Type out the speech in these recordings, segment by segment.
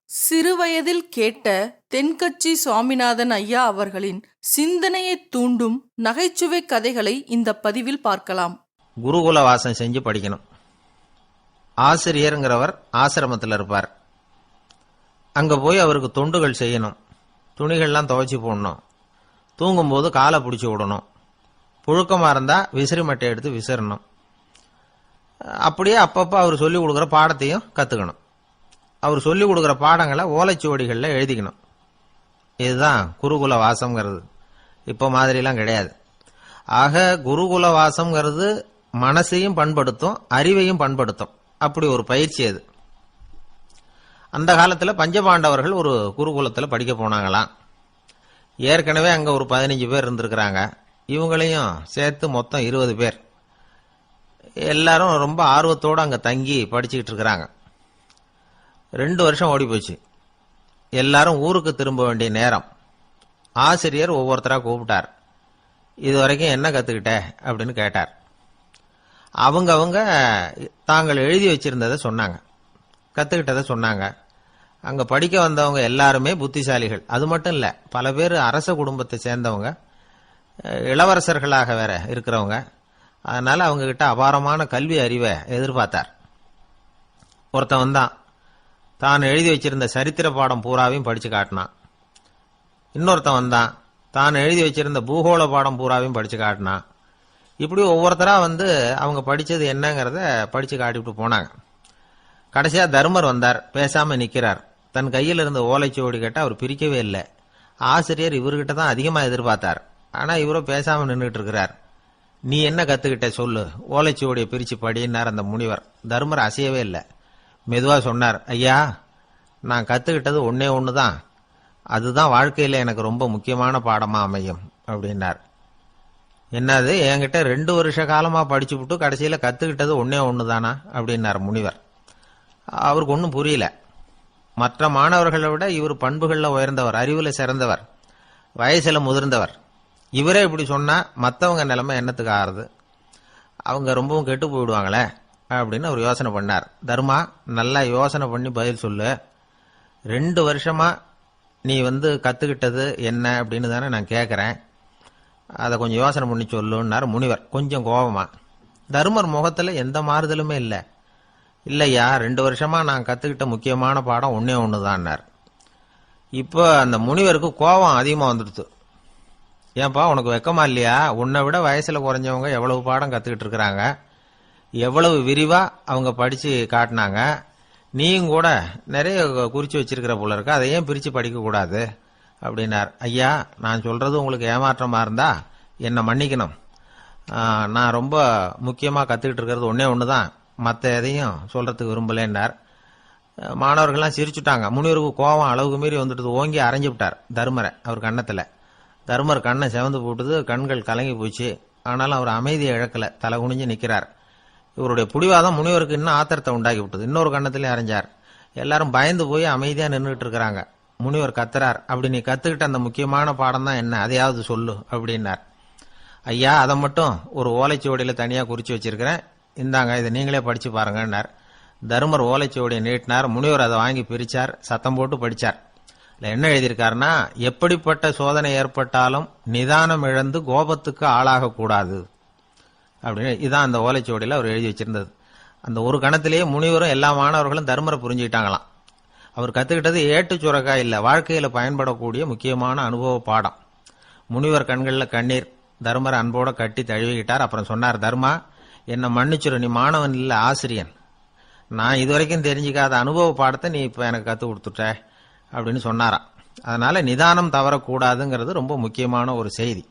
சிறுவயதில் கேட்ட தென்கட்சி சுவாமிநாதன் ஐயா அவர்களின் சிந்தனையை தூண்டும் நகைச்சுவை கதைகளை இந்த பதிவில் பார்க்கலாம். குருகுல வாசம் செஞ்சு படிக்கணும். ஆசிரியருங்கிறவர் ஆசிரமத்தில் இருப்பார். அங்கே போய் அவருக்கு தொண்டுகள் செய்யணும். துணிகள்லாம் துவைச்சி போடணும். தூங்கும்போது காலை பிடிச்சி விடணும். புழுக்கமாக இருந்தால் விசிறி மட்டை எடுத்து விசிறணும். அப்படியே அப்பப்போ அவர் சொல்லிக் கொடுக்குற பாடத்தையும் கற்றுக்கணும். அவர் சொல்லிக் கொடுக்குற பாடங்களை ஓலைச்சுவடிகளில் எழுதிக்கணும். இதுதான் குருகுல வாசம்ங்கிறது. இப்போ மாதிரிலாம் கிடையாது. ஆக குருகுல வாசம்ங்கிறது மனசையும் பண்படுத்தும், அறிவையும் பண்படுத்தும். அப்படி ஒரு பயிற்சி அது. அந்த காலத்தில் பஞ்சபாண்டவர்கள் ஒரு குருகுலத்தில் படிக்க போனாங்களாம். ஏற்கனவே அங்கே ஒரு 15 பேர் இருந்திருக்கிறாங்க. இவங்களையும் சேர்த்து மொத்தம் 20 பேர். எல்லாரும் ரொம்ப ஆர்வத்தோடு அங்கே தங்கி படிச்சுக்கிட்டு இருக்கிறாங்க. 2 வருஷம் ஓடி போச்சு. எல்லாரும் ஊருக்கு திரும்ப வேண்டிய நேரம். ஆசிரியர் ஒவ்வொருத்தராக கூப்பிட்டார். இது வரைக்கும் என்ன கற்றுக்கிட்ட அப்படின்னு கேட்டார். அவங்க தாங்கள் எழுதி வச்சிருந்ததை சொன்னாங்க, கற்றுக்கிட்டதை சொன்னாங்க. அங்கே படிக்க வந்தவங்க எல்லாருமே புத்திசாலிகள். அது மட்டும் இல்லை, பல பேர் அரச குடும்பத்தை சேர்ந்தவங்க, இளவரசர்களாக வேற இருக்கிறவங்க. அதனால் அவங்கக்கிட்ட அபாரமான கல்வி அறிவை எதிர்பார்த்தார். ஒருத்தன் வந்தான். தான் எழுதி வச்சிருந்த சரித்திர பாடம் பூராவையும் படித்து காட்டினான். இன்னொருத்தன் வந்தான். தான் எழுதி வச்சிருந்த பூகோள பாடம் பூராவையும் படித்து காட்டினான். இப்படி ஒவ்வொருத்தராக வந்து அவங்க படித்தது என்னங்கிறத படித்து காட்டிவிட்டு போனாங்க. கடைசியாக தர்மர் வந்தார். பேசாமல் நிற்கிறார். தன் கையில் இருந்த ஓலைச்சுவடி கேட்டால் அவர் பிரிக்கவே இல்லை. ஆசிரியர் இவர்கிட்ட தான் அதிகமாக எதிர்பார்த்தார். ஆனால் இவரோ பேசாமல் நின்றுட்டு இருக்கிறார். நீ என்ன கற்றுக்கிட்ட சொல்லு, ஓலைச்சுவடியை பிரித்து படினார் அந்த முனிவர். தர்மர் அசையவே இல்லை. மெதுவாக சொன்னார், ஐயா, நான் கற்றுக்கிட்டது ஒன்று தான். அதுதான் வாழ்க்கையில் எனக்கு ரொம்ப முக்கியமான பாடமாக அமையும் அப்படின்னார். என்னது, என்கிட்ட 2 வருஷ காலமாக படிச்சு விட்டு கடைசியில் கற்றுக்கிட்டது ஒன்று தானா அப்படின்னார் முனிவர். அவருக்கு ஒன்றும் புரியல. மற்ற மாணவர்களை விட இவர் பண்புகளில் உயர்ந்தவர், அறிவில் சிறந்தவர், வயசில் முதிர்ந்தவர். இவரே இப்படி சொன்னால் மற்றவங்க நிலைமை என்னத்துக்கு ஆறுது? அவங்க ரொம்பவும் கெட்டு போயிடுவாங்களே அப்படின்னு அவர் யோசனை பண்ணார். தர்மா, நல்லா யோசனை பண்ணி பதில் சொல்லு. 2 வருஷமா நீ கற்றுக்கிட்டது என்ன அப்படின்னு தானே நான் கேட்குறேன். அதை கொஞ்சம் யோசனை பண்ணி சொல்லுன்னார் முனிவர் கொஞ்சம் கோபமா. தர்மர் முகத்தில் எந்த மாறுதலுமே இல்லை. இல்லையா, 2 வருஷமா நான் கற்றுக்கிட்ட முக்கியமான பாடம் ஒன்று தான்னார். இப்போ அந்த முனிவருக்கு கோபம் அதிகமாக வந்துடுச்சு. ஏன்பா, உனக்கு வெக்கமா இல்லையா? உன்னை விட வயசில் குறைஞ்சவங்க எவ்வளவு பாடம் கற்றுக்கிட்டு இருக்கிறாங்க, எவ்வளவு விரிவாக அவங்க படித்து காட்டினாங்க. நீயும் கூட நிறைய குறித்து வச்சிருக்கிற போல இருக்க, அதை ஏன் பிரித்து படிக்கக்கூடாது அப்படின்னார். ஐயா, நான் சொல்கிறது உங்களுக்கு ஏமாற்றமாக இருந்தால் என்னை மன்னிக்கணும். நான் ரொம்ப முக்கியமாக கற்றுக்கிட்டு இருக்கிறது ஒன்று தான், மற்ற எதையும் சொல்கிறதுக்கு விரும்பலேன்னார். மாணவர்கள்லாம் சிரிச்சுட்டாங்க. முனிவருக்கு கோபம் அளவுக்கு மீறி வந்துட்டு ஓங்கி அரைஞ்சு விட்டார் தர்மரை அவர் கன்னத்தில். தர்மர் கண்ணை செவந்து போட்டுது, கண்கள் கலங்கி போச்சு. ஆனாலும் அவர் அமைதியை இழக்கலை, தலை குனிஞ்சு நிற்கிறார். இவருடைய புடிவாதம் முனிவருக்கு இன்னும் ஆத்திரத்தை உண்டாக்கி விட்டது. இன்னொரு கண்ணத்திலே அரைஞ்சார். எல்லாரும் பயந்து போய் அமைதியாக நின்றுட்டு இருக்கிறாங்க. முனிவர் கத்துறார், அப்படி நீ கற்றுக்கிட்ட அந்த முக்கியமான பாடம் தான் என்ன, அதையாவது சொல்லு அப்படின்னார். ஐயா, அதை மட்டும் ஒரு ஓலைச்சுவடியில் தனியாக குறித்து வச்சிருக்கிறேன், இந்தாங்க, இதை நீங்களே படித்து பாருங்கன்னார். தர்மர் ஓலைச்சுவடியை நீட்டினார். முனிவர் அதை வாங்கி பிரித்தார். சத்தம் போட்டு படித்தார். இல்லை, என்ன எழுதியிருக்காருன்னா, எப்படிப்பட்ட சோதனை ஏற்பட்டாலும் நிதானம் இழந்து கோபத்துக்கு ஆளாகக்கூடாது அப்படின்னு. இதுதான் அந்த ஓலைச்சுவடியில் அவர் எழுதி வச்சிருந்தது. அந்த ஒரு கணத்திலேயே முனிவரும் எல்லா மாணவர்களும் தர்மரை புரிஞ்சுக்கிட்டாங்களாம். அவர் கற்றுக்கிட்டது ஏட்டு சுரக்காய் இல்லை, வாழ்க்கையில் பயன்படக்கூடிய முக்கியமான அனுபவ பாடம். முனிவர் கண்களில் கண்ணீர். தர்மரை அன்போடு கட்டி தழுவிக்கிட்டார். அப்புறம் சொன்னார், தர்மா, என்னை மன்னிச்சிரு, நீ மாணவன் இல்லை, ஆசிரியன். நான் இதுவரைக்கும் தெரிஞ்சிக்காத அனுபவ பாடத்தை நீ இப்போ எனக்கு கற்றுக் கொடுத்துட்ட அப்படின்னு சொன்னாராம். அதனால் நிதானம் தவறக்கூடாதுங்கிறது ரொம்ப முக்கியமான ஒரு செய்தி.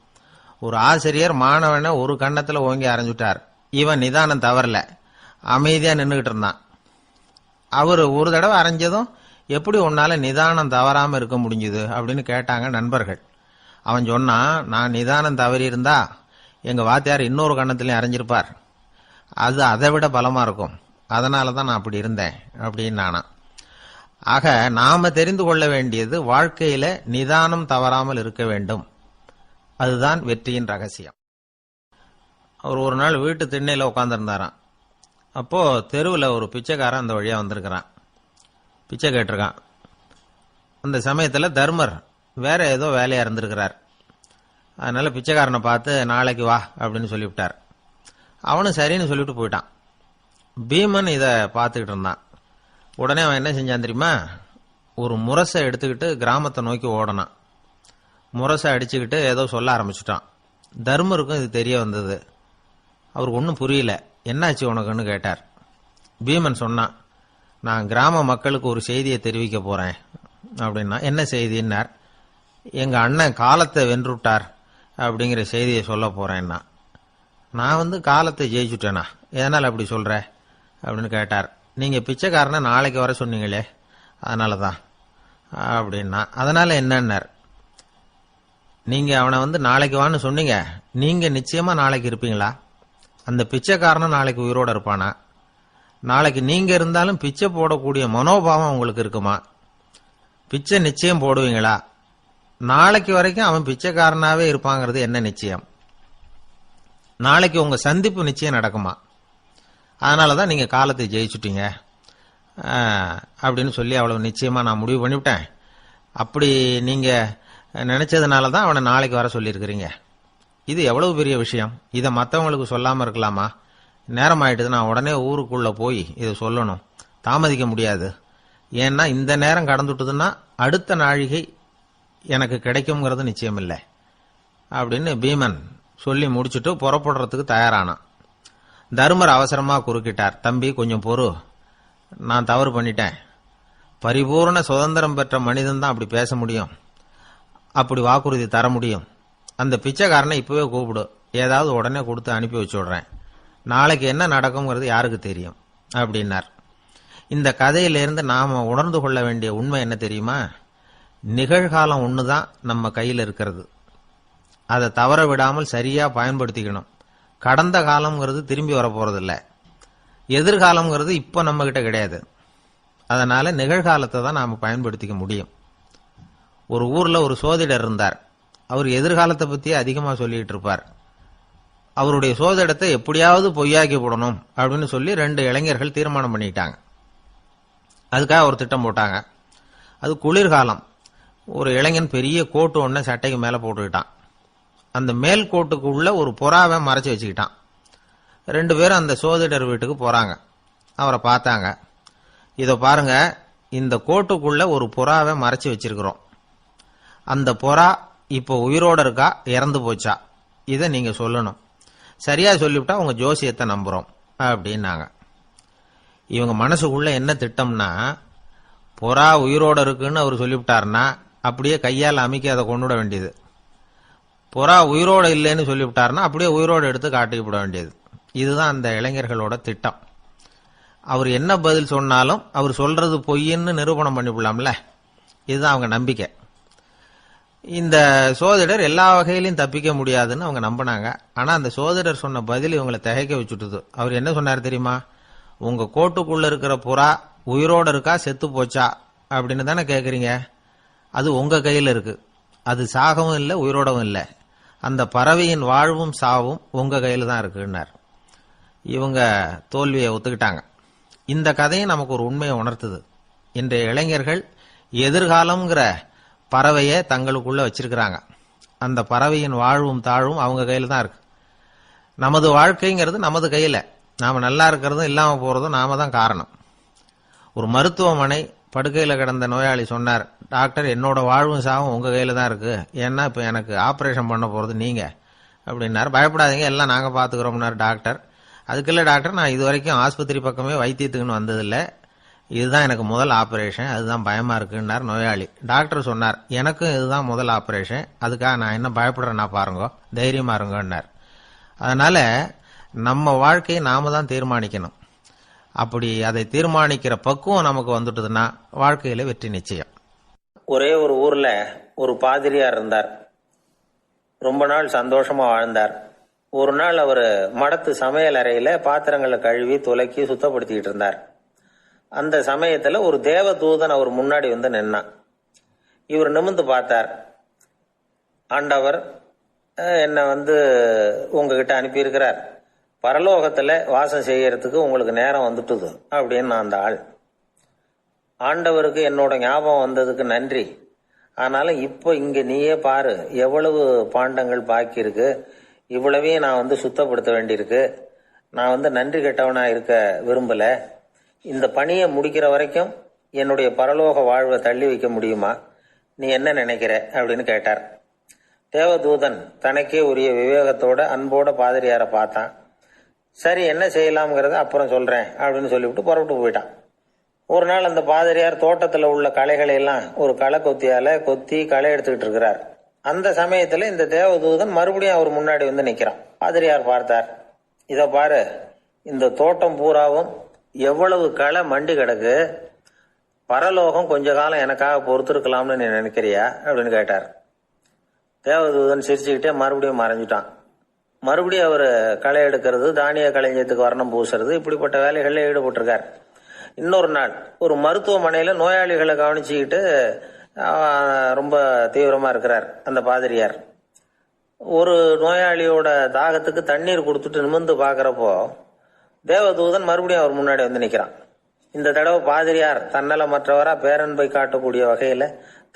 ஒரு ஆசிரியர் மாணவனை ஒரு கன்னத்தில் ஓங்கி அரைஞ்சுட்டார். இவன் நிதானம் தவறல, அமைதியாக நின்றுக்கிட்டு இருந்தான். அவர் ஒரு தடவை அரைஞ்சதும் எப்படி உன்னால் நிதானம் தவறாமல் இருக்க முடிஞ்சுது அப்படின்னு கேட்டாங்க நண்பர்கள். அவன் சொன்னான், நான் நிதானம் தவறி இருந்தா எங்கள் வாத்தியார் இன்னொரு கன்னத்திலையும் அரைஞ்சிருப்பார், அது அதை விட பலமாக இருக்கும், அதனால தான் நான் அப்படி இருந்தேன் அப்படின்னு நானான். ஆக நாம தெரிந்து கொள்ள வேண்டியது, வாழ்க்கையில நிதானம் தவறாமல் இருக்க வேண்டும். அதுதான் வெற்றியின் ரகசியம். அவர் ஒரு நாள் வீட்டு திண்ணையில் உட்காந்துருந்தாராம். அப்போ தெருவில் ஒரு பிச்சைக்காரன் அந்த வழியாக வந்திருக்கிறான். பிச்சை கேட்டிருக்கான். அந்த சமயத்தில் தர்மர் வேற ஏதோ வேலையாக இருந்திருக்கிறார். அதனால பிச்சைக்காரனை பார்த்து நாளைக்கு வா அப்படின்னு சொல்லிவிட்டார். அவனும் சரின்னு சொல்லிவிட்டு போயிட்டான். பீமன் இதை பார்த்துக்கிட்டு இருந்தான். உடனே அவன் என்ன செஞ்சான் தெரியுமா? ஒரு முரசை எடுத்துக்கிட்டு கிராமத்தை நோக்கி ஓடனான். முரசை அடிச்சுக்கிட்டு ஏதோ சொல்ல ஆரம்பிச்சுட்டான். தர்மருக்கும் இது தெரிய வந்தது. அவருக்கு ஒன்றும் புரியல. என்னாச்சு உனக்குன்னு கேட்டார். பீமன் சொன்னான், நான் கிராம மக்களுக்கு ஒரு செய்தியை தெரிவிக்க போறேன் அப்படின்னா. என்ன செய்தின்னார். எங்க அண்ணன் காலத்தை வென்றுட்டார் அப்படிங்கிற செய்தியை சொல்ல போறேன்னா. நான் காலத்தை ஜெயிச்சுட்டேனா, எதனால் அப்படி சொல்ற அப்படின்னு கேட்டார். நீங்க பிச்சைக்காரனை நாளைக்கு வர சொன்னீங்களே, அதனால தான் அப்படின்னா. அதனால என்னன்னார். நீங்க அவனை நாளைக்கு வான்னு சொன்னீங்க, நீங்க நிச்சயமா நாளைக்கு இருப்பீங்களா? அந்த பிச்சைக்காரனும் நாளைக்கு உயிரோட இருப்பானா? நாளைக்கு நீங்க இருந்தாலும் பிச்சை போடக்கூடிய மனோபாவம் உங்களுக்கு இருக்குமா? பிச்சை நிச்சயம் போடுவீங்களா? நாளைக்கு வரைக்கும் அவன் பிச்சைக்காரனாவே இருப்பாங்கிறது என்ன நிச்சயம்? நாளைக்கு உங்க சந்திப்பு நிச்சயம் நடக்குமா? அதனாலதான் நீங்க காலத்தை ஜெயிச்சுட்டீங்க அப்படின்னு சொல்லி அவ்வளவு நிச்சயமா நான் முடிவு பண்ணிவிட்டேன். அப்படி நீங்க நினைச்சதுனால தான் அவனை நாளைக்கு வர சொல்லியிருக்கிறீங்க. இது எவ்வளவு பெரிய விஷயம். இதை மற்றவங்களுக்கு சொல்லாம இருக்கலாமா? நேரம் ஆயிட்டுது, நான் உடனே ஊருக்குள்ள போய் இதை சொல்லணும். தாமதிக்க முடியாது. ஏன்னா இந்த நேரம் கடந்துட்டுதுன்னா அடுத்த நாழிகை எனக்கு கிடைக்கும்ங்கிறது நிச்சயம் இல்லை அப்படின்னு பீமன் சொல்லி முடிச்சுட்டு புறப்படுறதுக்கு தயாரானான். தர்மர் அவசரமா குறுக்கிட்டார். தம்பி, கொஞ்சம் பொறு, நான் தவறு பண்ணிட்டேன். பரிபூர்ண சுதந்திரம் பெற்ற மனிதன் தான் அப்படி பேச முடியும், அப்படி வாக்குறுதி தர முடியும். அந்த பிச்சைக்காரனை இப்பவே கூப்பிடு, ஏதாவது உடனே கொடுத்து அனுப்பி வச்சு விடுறேன். நாளைக்கு என்ன நடக்கும்ங்கிறது யாருக்கு தெரியும் அப்படின்னார். இந்த கதையிலிருந்து நாம உணர்ந்து கொள்ள வேண்டிய உண்மை என்ன தெரியுமா? நிகழ்காலம் ஒண்ணுதான் நம்ம கையில் இருக்கிறது. அதை தவற விடாமல் சரியா பயன்படுத்திக்கணும். கடந்த காலம்ங்கிறது திரும்பி வர போறதில்ல. எதிர்காலம்ங்கிறது இப்ப நம்ம கிட்ட கிடையாது. அதனால நிகழ்காலத்தை தான் நாம பயன்படுத்திக்க முடியும். ஒரு ஊர்ல ஒரு சோதிடர் இருந்தார். அவர் எதிர்காலத்தை பத்தி அதிகமா சொல்லிட்டு இருப்பார். அவருடைய சோதிடத்தை எப்படியாவது பொய்யாக்கி போடணும் அப்படின்னு சொல்லி 2 இளைஞர்கள் தீர்மானம் பண்ணிட்டாங்க. அதுக்காக ஒரு திட்டம் போட்டாங்க. அது குளிர்காலம். ஒரு இளைஞன் பெரிய கோட்டு ஒன்ன சட்டைக்கு மேல போட்டுக்கிட்டான். அந்த மேல் கோட்டுக்கு உள்ள ஒரு புறாவை மறைச்சு வச்சுக்கிட்டான். 2 பேரும் அந்த சோதிடர் வீட்டுக்கு போறாங்க. அவரை பார்த்தாங்க. இத பாருங்க, இந்த கோட்டுக்குள்ள ஒரு புறாவை மறைச்சு வச்சிருக்கிறோம். அந்த புறா இப்போ உயிரோட இருக்கா, இறந்து போச்சா, இதை நீங்க சொல்லணும். சரியா சொல்லிவிட்டா உங்க ஜோசியத்தை நம்புறோம் அப்படின்னாங்க. இவங்க மனசுக்குள்ள என்ன திட்டம்னா, புறா உயிரோட இருக்குன்னு அவர் சொல்லிவிட்டாருன்னா அப்படியே கையால் அமைக்க அதை கொண்டுவிட வேண்டியது. புறா உயிரோட இல்லைன்னு சொல்லிவிட்டாருன்னா அப்படியே உயிரோட எடுத்து காட்டிவிட வேண்டியது. இதுதான் அந்த இளைஞர்களோட திட்டம். அவர் என்ன பதில் சொன்னாலும் அவர் சொல்றது பொய்ன்னு நிரூபணம் பண்ணிவிடலாம்ல. இதுதான் அவங்க நம்பிக்கை. இந்த சோதிடர் எல்லா வகையிலையும் தப்பிக்க முடியாதுன்னு அவங்க நம்பினாங்க. ஆனா அந்த சோதிடர் சொன்ன பதில் இவங்களை திகைக்க வச்சுட்டுது. அவர் என்ன சொன்னார் தெரியுமா? உங்க கோட்டுக்குள்ள இருக்கிற புறா உயிரோட இருக்கா, செத்து போச்சா அப்படின்னு தானே கேக்குறீங்க. அது உங்க கையில இருக்கு. அது சாகவும் இல்லை, உயிரோடவும் இல்லை. அந்த பறவையின் வாழ்வும் சாவும் உங்க கையில தான் இருக்குன்னார். இவங்க தோல்வியை ஒத்துக்கிட்டாங்க. இந்த கதையும் நமக்கு ஒரு உண்மையை உணர்த்துது. இன்றைய இளைஞர்கள் எதிர்காலம்ங்கிற பறவையை தங்களுக்குள்ள வச்சிருக்கிறாங்க. அந்த பறவையின் வாழ்வும் தாழ்வும் அவங்க கையில தான் இருக்கு. நமது வாழ்க்கைங்கிறது நமது கையில. நாம நல்லா இருக்கிறதும் இல்லாம போறதும் நாம தான் காரணம். ஒரு மருத்துவமனை படுக்கையில கிடந்த நோயாளி சொன்னார், டாக்டர், என்னோட வாழ்வும் சாவும் உங்க கையில தான் இருக்கு. ஏன்னா இப்ப எனக்கு ஆபரேஷன் பண்ண போறது நீங்க அப்படின்னாரு. பயப்படாதீங்க, எல்லாம் நாங்க பாத்துக்கிறோம்னாரு டாக்டர். அதுக்கு இல்ல டாக்டர், நான் இது வரைக்கும் ஆஸ்பத்திரி பக்கமே வைத்தியத்துக்குன்னு வந்ததில்லை. இதுதான் எனக்கு முதல் ஆபரேஷன், அதுதான் பயமா இருக்குன்னார் நோயாளி. டாக்டர் சொன்னார், எனக்கும் இதுதான் முதல் ஆபரேஷன், அதுக்காக நான் என்ன பயப்படுறேன்னா பாருங்க, தைரியமா இருங்கன்னார். அதனால நம்ம வாழ்க்கையை நாம தான் தீர்மானிக்கணும். அப்படி அதை தீர்மானிக்கிற பக்குவம் நமக்கு வந்துட்டதுன்னா வாழ்க்கையில வெற்றி நிச்சயம். ஒரே ஒரு ஊர்ல ஒரு பாதிரியார் இருந்தார். ரொம்ப நாள் சந்தோஷமா வாழ்ந்தார். ஒரு நாள் அவர் மடத்து சமையல் அறையில பாத்திரங்களை கழுவி துலக்கி சுத்தப்படுத்திக்கிட்டு இருந்தார். அந்த சமயத்துல ஒரு தேவ தூதன் அவர் முன்னாடி வந்து நின்னான். இவர் நிமிர்ந்து பார்த்தார். ஆண்டவர் என்னை உங்ககிட்ட அனுப்பியிருக்கிறார். பரலோகத்துல வாசம் செய்யறதுக்கு உங்களுக்கு நேரம் வந்துட்டுது அப்படின்னு அந்த ஆள். ஆண்டவருக்கு என்னோட ஞாபகம் வந்ததுக்கு நன்றி. ஆனாலும் இப்போ இங்க நீயே பாரு, எவ்வளவு பாண்டங்கள் பாக்கி இருக்கு, இவ்வளவையும் நான் சுத்தப்படுத்த வேண்டியிருக்கு. நான் நன்றி கெட்டவனா இருக்க விரும்பல. இந்த பணியை முடிக்கிற வரைக்கும் என்னுடைய பரலோக வாழ்வை தள்ளி வைக்க முடியுமா? நீ என்ன நினைக்கிற அப்படின்னு கேட்டார். தேவதூதன் தனக்கே உரிய விவேகத்தோட அன்போட பாதிரியாரை பார்த்தான். சரி, என்ன செய்யலாம்ங்கிறத அப்புறம் சொல்றேன் அப்படின்னு சொல்லிவிட்டு புறப்பட்டு போயிட்டான். ஒரு நாள் அந்த பாதிரியார் தோட்டத்துல உள்ள களைகளை எல்லாம் ஒரு களை கொத்தியால கொத்தி களை எடுத்துக்கிட்டு இருக்கிறார். அந்த சமயத்துல இந்த தேவதூதன் மறுபடியும் அவர் முன்னாடி நிக்கிறான். பாதிரியார் பார்த்தார். இத பாரு, இந்த தோட்டம் பூராவும் எவ்வளவு களை மண்டி கிடக்கு, பரலோகம் கொஞ்ச காலம் எனக்காக பொறுத்திருக்கலாம்னு நீ நினைக்கிறியா அப்படின்னு கேட்டார். தேவதூதன் சிரிச்சுக்கிட்டே மறுபடியும் மறைஞ்சிட்டான். மறுபடியும் அவர் களை எடுக்கிறது, தானிய களஞ்சியத்துக்கு வர்ணம் பூசுறது, இப்படிப்பட்ட வேலைகள்ல ஈடுபட்டிருக்கார். இன்னொரு நாள் ஒரு மருத்துவமனையில நோயாளிகளை கவனிச்சுக்கிட்டு ரொம்ப தீவிரமா இருக்கிறார் அந்த பாதிரியார். ஒரு நோயாளியோட தாகத்துக்கு தண்ணீர் கொடுத்துட்டு நிமிர்ந்து பாக்குறப்போ தேவதூதன் மறுபடியும் அவர் முன்னாடி நிக்கிறான். இந்த தடவை பாதிரியார் தன்னலமற்றவரா பேரன்பை காட்டக்கூடிய வகையில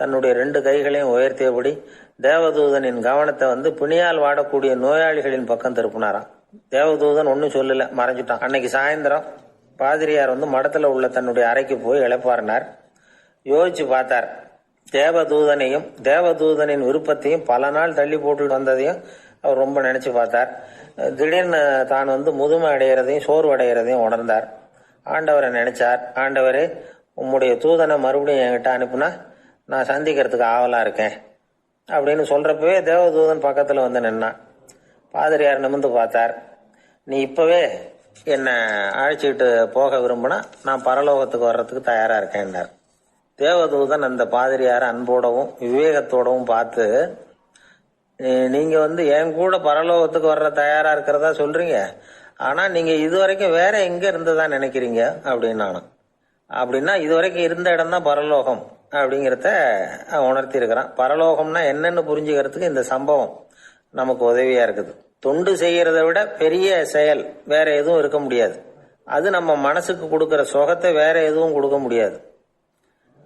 தன்னுடைய 2 கைகளையும் உயர்த்தியபடி தேவதூதனின் கவனத்தை பிணியால் வாடக்கூடிய நோயாளிகளின் பக்கம் திருப்பினாராம். தேவதூதன் ஒன்னும் சொல்லல, மறைஞ்சிட்டான். அன்னைக்கு சாயந்தரம் பாதிரியார் மடத்துல உள்ள தன்னுடைய அறைக்கு போய் இளைப்பாறினார். யோசிச்சு பார்த்தார். தேவதூதனையும் தேவதூதனின் விருப்பத்தையும் பல நாள் தள்ளி போட்டு வந்ததையும் அவர் ரொம்ப நினைச்சு பார்த்தார். திடீர்னு தான் முதுமை அடைகிறதையும் சோர்வு அடைகிறதையும் உணர்ந்தார். ஆண்டவரை நினைச்சார். ஆண்டவரே, உம்முடைய தூதனை மறுபடியும் என்கிட்ட அனுப்புனா நான் சந்திக்கிறதுக்கு ஆவலா இருக்கேன் அப்படின்னு சொல்றப்பவே தேவதூதன் பக்கத்துல நின்னான். பாதிரியார் நிமிர்ந்து பார்த்தார். நீ இப்பவே என்னை அழைச்சிட்டு போக விரும்பினா நான் பரலோகத்துக்கு வர்றதுக்கு தயாரா இருக்கேன்னார். தேவதூதன் அந்த பாதிரியார அன்போடவும் விவேகத்தோடவும் பார்த்து, நீங்க என் கூட பரலோகத்துக்கு வர்ற தயாரா இருக்கிறதா சொல்றீங்க, ஆனா நீங்க இதுவரைக்கும் வேற எங்க இருந்ததா நினைக்கிறீங்க அப்படின்னு. அப்படின்னா இதுவரைக்கும் இருந்த இடம் தான் பரலோகம் அப்படிங்கிறத உணர்த்தி இருக்கிறான். பரலோகம்னா என்னன்னு புரிஞ்சுக்கிறதுக்கு இந்த சம்பவம் நமக்கு உதவியா இருக்குது. தொண்டு செய்யறத விட பெரிய செயல் வேற எதுவும் இருக்க முடியாது. அது நம்ம மனசுக்கு கொடுக்கற சுகத்தை வேற எதுவும் கொடுக்க முடியாது.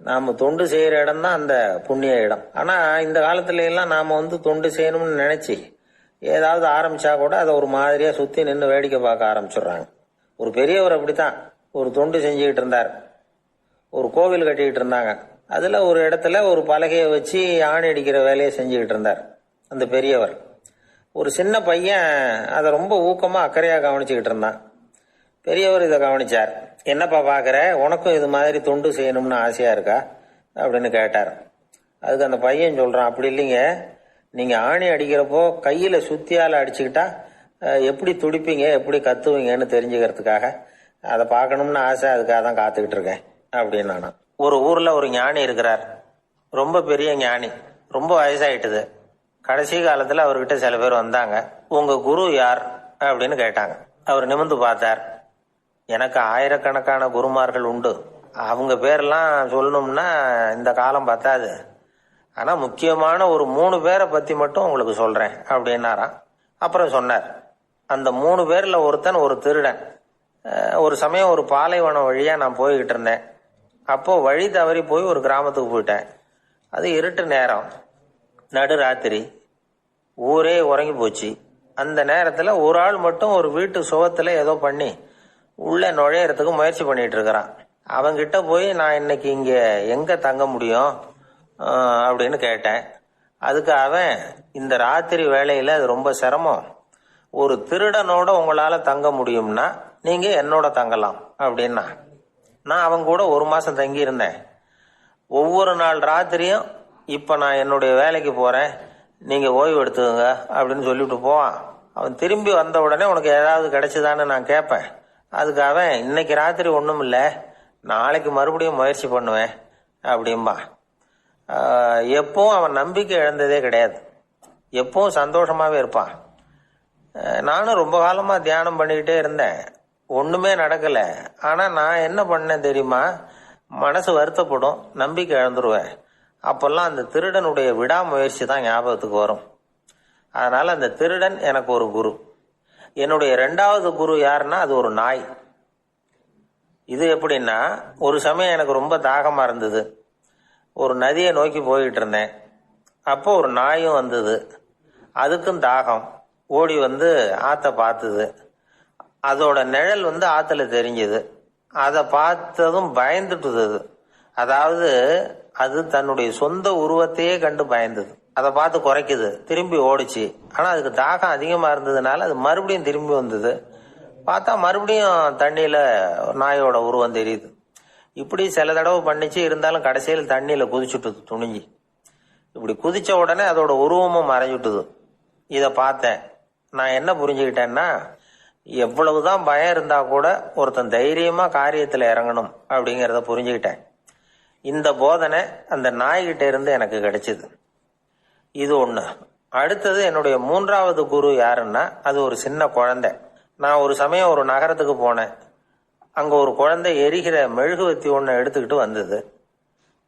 நாம தொண்டு செய்யற இடம் தான் அந்த புண்ணிய இடம். ஆனா இந்த காலத்துல எல்லாம் நாம தொண்டு செய்யணும்னு நினைச்சு ஏதாவது ஆரம்பிச்சா கூட அதை ஒரு மாதிரியா சுத்தி நின்று வேடிக்கை பார்க்க ஆரம்பிச்சிடுறாங்க. ஒரு பெரியவர் அப்படித்தான் ஒரு தொண்டு செஞ்சுக்கிட்டு இருந்தார். ஒரு கோவில் கட்டிக்கிட்டு இருந்தாங்க. அதுல ஒரு இடத்துல ஒரு பலகையை வச்சு ஆணி அடிக்கிற வேலையை செஞ்சுக்கிட்டு இருந்தார் அந்த பெரியவர். ஒரு சின்ன பையன் அதை ரொம்ப ஊக்கமா அக்கறையா கவனிச்சுக்கிட்டு இருந்தான். பெரியவர் இதை கவனிச்சார். என்னப்பா பாக்குற, உனக்கும் இது மாதிரி தொண்டு செய்யணும்னு ஆசையா இருக்கா அப்படின்னு கேட்டார். அதுக்கு அந்த பையன் சொல்றான், அப்படி இல்லைங்க, நீங்க ஆணி அடிக்கிறப்போ கையில சுத்தியால அடிச்சுக்கிட்டா எப்படி துடிப்பீங்க, எப்படி கத்துவீங்கன்னு தெரிஞ்சுக்கிறதுக்காக அதை பார்க்கணும்னு ஆசை, அதுக்காக தான் காத்துக்கிட்டு இருக்கேன் அப்படின்னு நானும். ஒரு ஊர்ல ஒரு ஞானி இருக்கிறார். ரொம்ப பெரிய ஞானி, ரொம்ப வயசாயிட்டுது. கடைசி காலத்துல அவர்கிட்ட சில பேர் வந்தாங்க. உங்க குரு யார் அப்படின்னு கேட்டாங்க. அவர் நிமிர்ந்து பார்த்தார். எனக்கு ஆயிரக்கணக்கான குருமார்கள் உண்டு, அவங்க பேரெல்லாம் சொல்லணும்னா இந்த காலம் பத்தாது, ஆனா முக்கியமான ஒரு 3 பேரை பத்தி மட்டும் உங்களுக்கு சொல்றேன் அப்படின்னாராம். அப்புறம் சொன்னார், அந்த 3 பேர்ல ஒருத்தன் ஒரு திருடன். ஒரு சமயம் ஒரு பாலைவனம் வழியா நான் போய்கிட்டு இருந்தேன். அப்போ வழி தவறி போய் ஒரு கிராமத்துக்கு போயிட்டேன். அது இருட்டு நேரம், நடுராத்திரி, ஊரே உறங்கி போச்சு. அந்த நேரத்துல ஒரு ஆள் மட்டும் ஒரு வீட்டு சுவத்துல ஏதோ பண்ணி உள்ள நுழையறதுக்கு முயற்சி பண்ணிட்டு இருக்கிறான். அவங்கிட்ட போய் நான் இன்னைக்கு இங்க எங்க தங்க முடியும் அப்படின்னு கேட்டேன். அதுக்கு அவன், இந்த ராத்திரி வேளையில அது ரொம்ப சிரமம், ஒரு திருடனோட உங்களால தங்க முடியும்னா நீங்க என்னோட தங்கலாம் அப்படின்னா. நான் அவங்க கூட 1 மாசம் தங்கி இருந்தேன். ஒவ்வொரு நாள் ராத்திரியும் இப்ப நான் என்னுடைய வேலைக்கு போறேன், நீங்க ஓய்வு எடுத்துக்கங்க அப்படின்னு சொல்லிட்டு போவான். அவன் திரும்பி வந்த உடனே உனக்கு ஏதாவது கிடைச்சதான்னு நான் கேட்பேன். அதுக்கு அவன், இன்னைக்கு ராத்திரி ஒண்ணும் இல்லை, நாளைக்கு மறுபடியும் முயற்சி பண்ணுவேன் அப்படின்பா. எப்பவும் அவன் நம்பிக்கை இழந்ததே கிடையாது, எப்பவும் சந்தோஷமாவே இருப்பான். நானும் ரொம்ப காலமா தியானம் பண்ணிக்கிட்டே இருந்தேன், ஒண்ணுமே நடக்கல. ஆனா நான் என்ன பண்ணேன் தெரியுமா, மனசு வருத்தப்படும், நம்பிக்கை இழந்துருவேன். அப்பெல்லாம் அந்த திருடனுடைய விடாமுயற்சி தான் ஞாபகத்துக்கு வரும். அதனால அந்த திருடன் எனக்கு ஒரு குரு. என்னுடைய 2வது குரு யாருன்னா அது ஒரு நாய். இது எப்படின்னா, ஒரு சமயம் எனக்கு ரொம்ப தாகமா இருந்தது. ஒரு நதியை நோக்கி போயிட்டு இருந்தேன். அப்போ ஒரு நாயும் வந்தது. அதுக்கும் தாகம். ஓடி வந்து ஆத்த பார்த்தது. அதோட நிழல் வந்து ஆத்துல தெரிஞ்சது. அதை பார்த்ததும் பயந்துட்டுது அது. அதாவது அது தன்னுடைய சொந்த உருவத்தையே கண்டு பயந்தது. அதை பார்த்து குறைக்குது, திரும்பி ஓடிச்சு. ஆனா அதுக்கு தாகம் அதிகமா இருந்ததுனால அது மறுபடியும் திரும்பி வந்தது. பார்த்தா மறுபடியும் தண்ணியில நாயோட உருவம் தெரியுது. இப்படி சில தடவை பண்ணிச்சு. இருந்தாலும் கடைசியில் தண்ணியில குதிச்சுட்டுது துணிஞ்சி. இப்படி குதிச்ச உடனே அதோட உருவமும் மறைஞ்சுட்டுது. இதை பார்த்தேன். நான் என்ன புரிஞ்சுக்கிட்டேன்னா, எவ்வளவுதான் பயம் இருந்தா கூட ஒருத்தன் தைரியமா காரியத்துல இறங்கணும் அப்படிங்கிறத புரிஞ்சுக்கிட்டேன். இந்த போதனை அந்த நாய்கிட்ட இருந்து எனக்கு கிடைச்சது. இது ஒண்ணு. அடுத்தது என்னுடைய 3வது குரு யாருன்னா, அது ஒரு சின்ன குழந்தை. நான் ஒரு சமயம் ஒரு நகரத்துக்கு போனேன். அங்க ஒரு குழந்தை எரிகிற மெழுகுவத்தி ஒண்ணு எடுத்துக்கிட்டு வந்தது.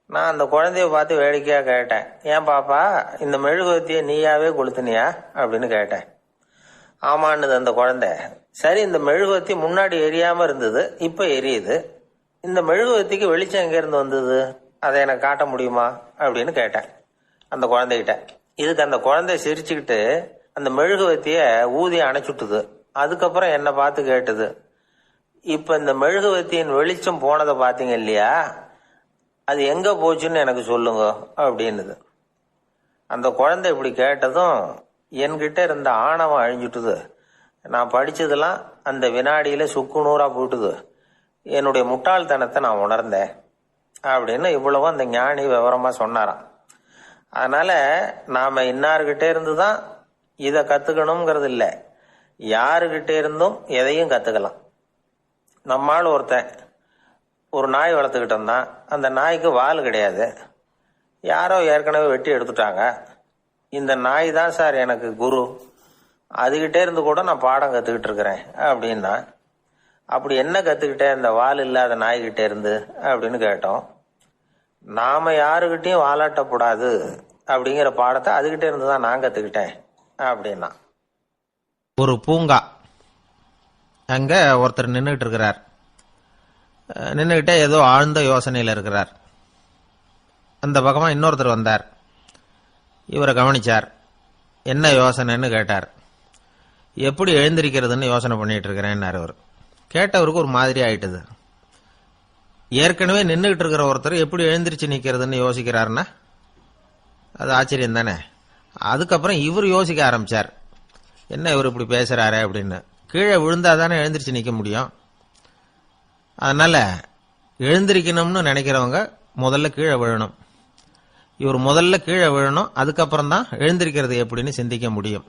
நான் அந்த குழந்தைய பார்த்து வேடிக்கையா கேட்டேன், ஏன் பாப்பா இந்த மெழுகுவத்தியை நீயாவே கொளுத்துனியா அப்படின்னு கேட்டேன். ஆமான்னுது அந்த குழந்தை. சரி, இந்த மெழுகுவத்தி முன்னாடி எரியாம இருந்தது, இப்ப எரியுது. இந்த மெழுகுவத்திக்கு வெளிச்சம் எங்க இருந்து வந்தது, அதை எனக்கு காட்ட முடியுமா அப்படின்னு கேட்டேன் அந்த குழந்தைகிட்ட. இதுக்கு அந்த குழந்தை சிரிச்சுக்கிட்டு அந்த மெழுகுவத்திய ஊதி அணைச்சுட்டுது. அதுக்கப்புறம் என்ன பார்த்து கேட்டது, இப்ப இந்த மெழுகுவத்தியின் வெளிச்சம் போனதை பாத்தீங்க இல்லையா, அது எங்க போச்சுன்னு எனக்கு சொல்லுங்க அப்படின்னுது. அந்த குழந்தை இப்படி கேட்டதும் என்கிட்ட இருந்த ஆணவம் அழிஞ்சுட்டுது. நான் படிச்சதெல்லாம் அந்த வினாடியில சுக்கு நூறா போட்டுது. என்னுடைய முட்டாள்தனத்தை நான் உணர்ந்தேன் அப்படின்னு இவ்வளவு அந்த ஞானி விவரமா சொன்னாராம். அதனால நாம இன்னார்கிட்ட இருந்துதான் இதை கத்துக்கணுங்கிறது இல்லை, யாருகிட்ட இருந்தும் எதையும் கத்துக்கலாம். நம்மால் ஒருத்தன் ஒரு நாய் வளர்த்துக்கிட்டு இருந்தான். அந்த நாய்க்கு வால் கிடையாது. யாரோ ஏற்கனவே வெட்டி எடுத்துட்டாங்க. இந்த நாய் தான் சார் எனக்கு குரு, அதுகிட்டே இருந்து கூட நான் பாடம் கத்துக்கிட்டு இருக்கிறேன் அப்படின்னா. அப்படி என்ன கத்துக்கிட்டேன் இந்த வால் இல்லாத நாய்கிட்ட இருந்து அப்படின்னு கேட்டோம். நாம யாருகிட்டையும் வாலாட்டக்கூடாது அப்படிங்கிற பாடத்தை அதுகிட்ட இருந்து தான் நான் கத்துக்கிட்டேன் அப்படின்னா. ஒரு பூங்கா. அங்க ஒருத்தர் நின்றுட்டு இருக்கிறார். நின்றுகிட்டே ஏதோ ஆழ்ந்த யோசனையில் இருக்கிறார். அந்த பக்கமா இன்னொருத்தர் வந்தார். இவரை கவனிச்சார். என்ன யோசனைன்னு கேட்டார். எப்படி எழுந்திருக்கிறதுன்னு யோசனை பண்ணிட்டு இருக்கிறேன்னாரு அவர். கேட்டவருக்கு ஒரு மாதிரி ஆயிட்டது. ஏற்கனவே நின்றுகிட்டு இருக்கிற ஒருத்தர் எப்படி எழுந்திரிச்சு நிக்கிறதுன்னு யோசிக்கிறாருன்னா அது ஆச்சரியம் தானே. அதுக்கப்புறம் இவர் யோசிக்க ஆரம்பிச்சார், என்ன இவர் இப்படி பேசுறாரு அப்படின்னு. கீழே விழுந்தாதானே எழுந்திரிச்சு நிக்க முடியும். அதனால எழுந்திருக்கணும்னு நினைக்கிறவங்க முதல்ல கீழே விழணும். இவர் முதல்ல கீழே விழணும், அதுக்கப்புறம் தான் எழுந்திருக்கிறது எப்படின்னு சிந்திக்க முடியும்.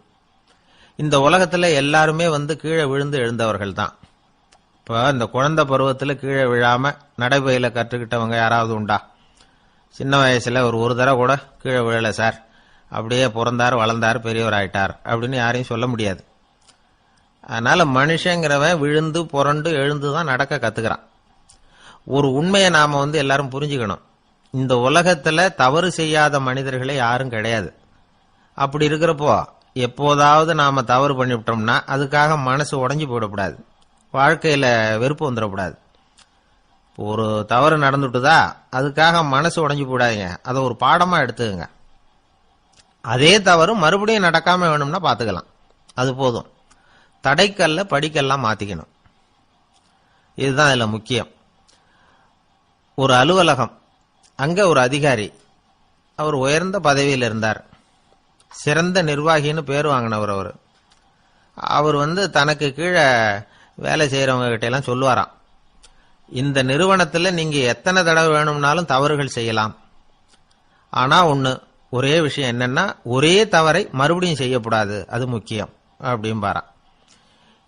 இந்த உலகத்துல எல்லாருமே கீழே விழுந்து எழுந்தவர்கள் தான். இப்ப இந்த குழந்தை பருவத்துல கீழே விழாம நடைபயில கற்றுக்கிட்டவங்க யாராவது உண்டா? சின்ன வயசுல ஒரு தடவை கூட கீழே விழல சார், அப்படியே பிறந்தார் வளர்ந்தார் பெரியவர் ஆயிட்டார் அப்படின்னு யாரையும் சொல்ல முடியாது. அதனால மனுஷங்கிறவன் விழுந்து புரண்டு எழுந்துதான் நடக்க கத்துக்கிறான். ஒரு உண்மையை நாம எல்லாரும் புரிஞ்சுக்கணும். இந்த உலகத்துல தவறு செய்யாத மனிதர்களே யாரும் கிடையாது. அப்படி இருக்கிறப்போ எப்போதாவது நாம தவறு பண்ணிவிட்டோம்னா அதுக்காக மனசு உடைஞ்சு போயிடக்கூடாது, வாழ்க்கையில வெறுப்பு வந்துடக்கூடாது. ஒரு தவறு நடந்துட்டுதா அதுக்காக மனசு உடைஞ்சு போடாதீங்க, அதை ஒரு பாடமா எடுத்துக்கங்க. அதே தவறு மறுபடியும் நடக்காம வேணும்னா பாத்துக்கலாம், அது போதும். தடைக்கல்ல படிக்கெல்லாம் மாத்திக்கணும். இதுதான் இதுல முக்கியம். ஒரு அலுவலகம், அங்க ஒரு அதிகாரி, அவர் உயர்ந்த பதவியில் இருந்தார். சிறந்த நிர்வாகின்னு பேர் வாங்கினவர் அவர். அவர் தனக்கு கீழே வேலை செய்யறவங்க கிட்ட எல்லாம் சொல்லுவாராம், இந்த நிறுவனத்துல நீங்க எத்தனை தடவை வேணும்னாலும் தவறுகள் செய்யலாம், ஆனா ஒரே விஷயம் என்னன்னா ஒரே தவறை மறுபடியும் செய்யக்கூடாது, அது முக்கியம் அப்படின்பாராம்.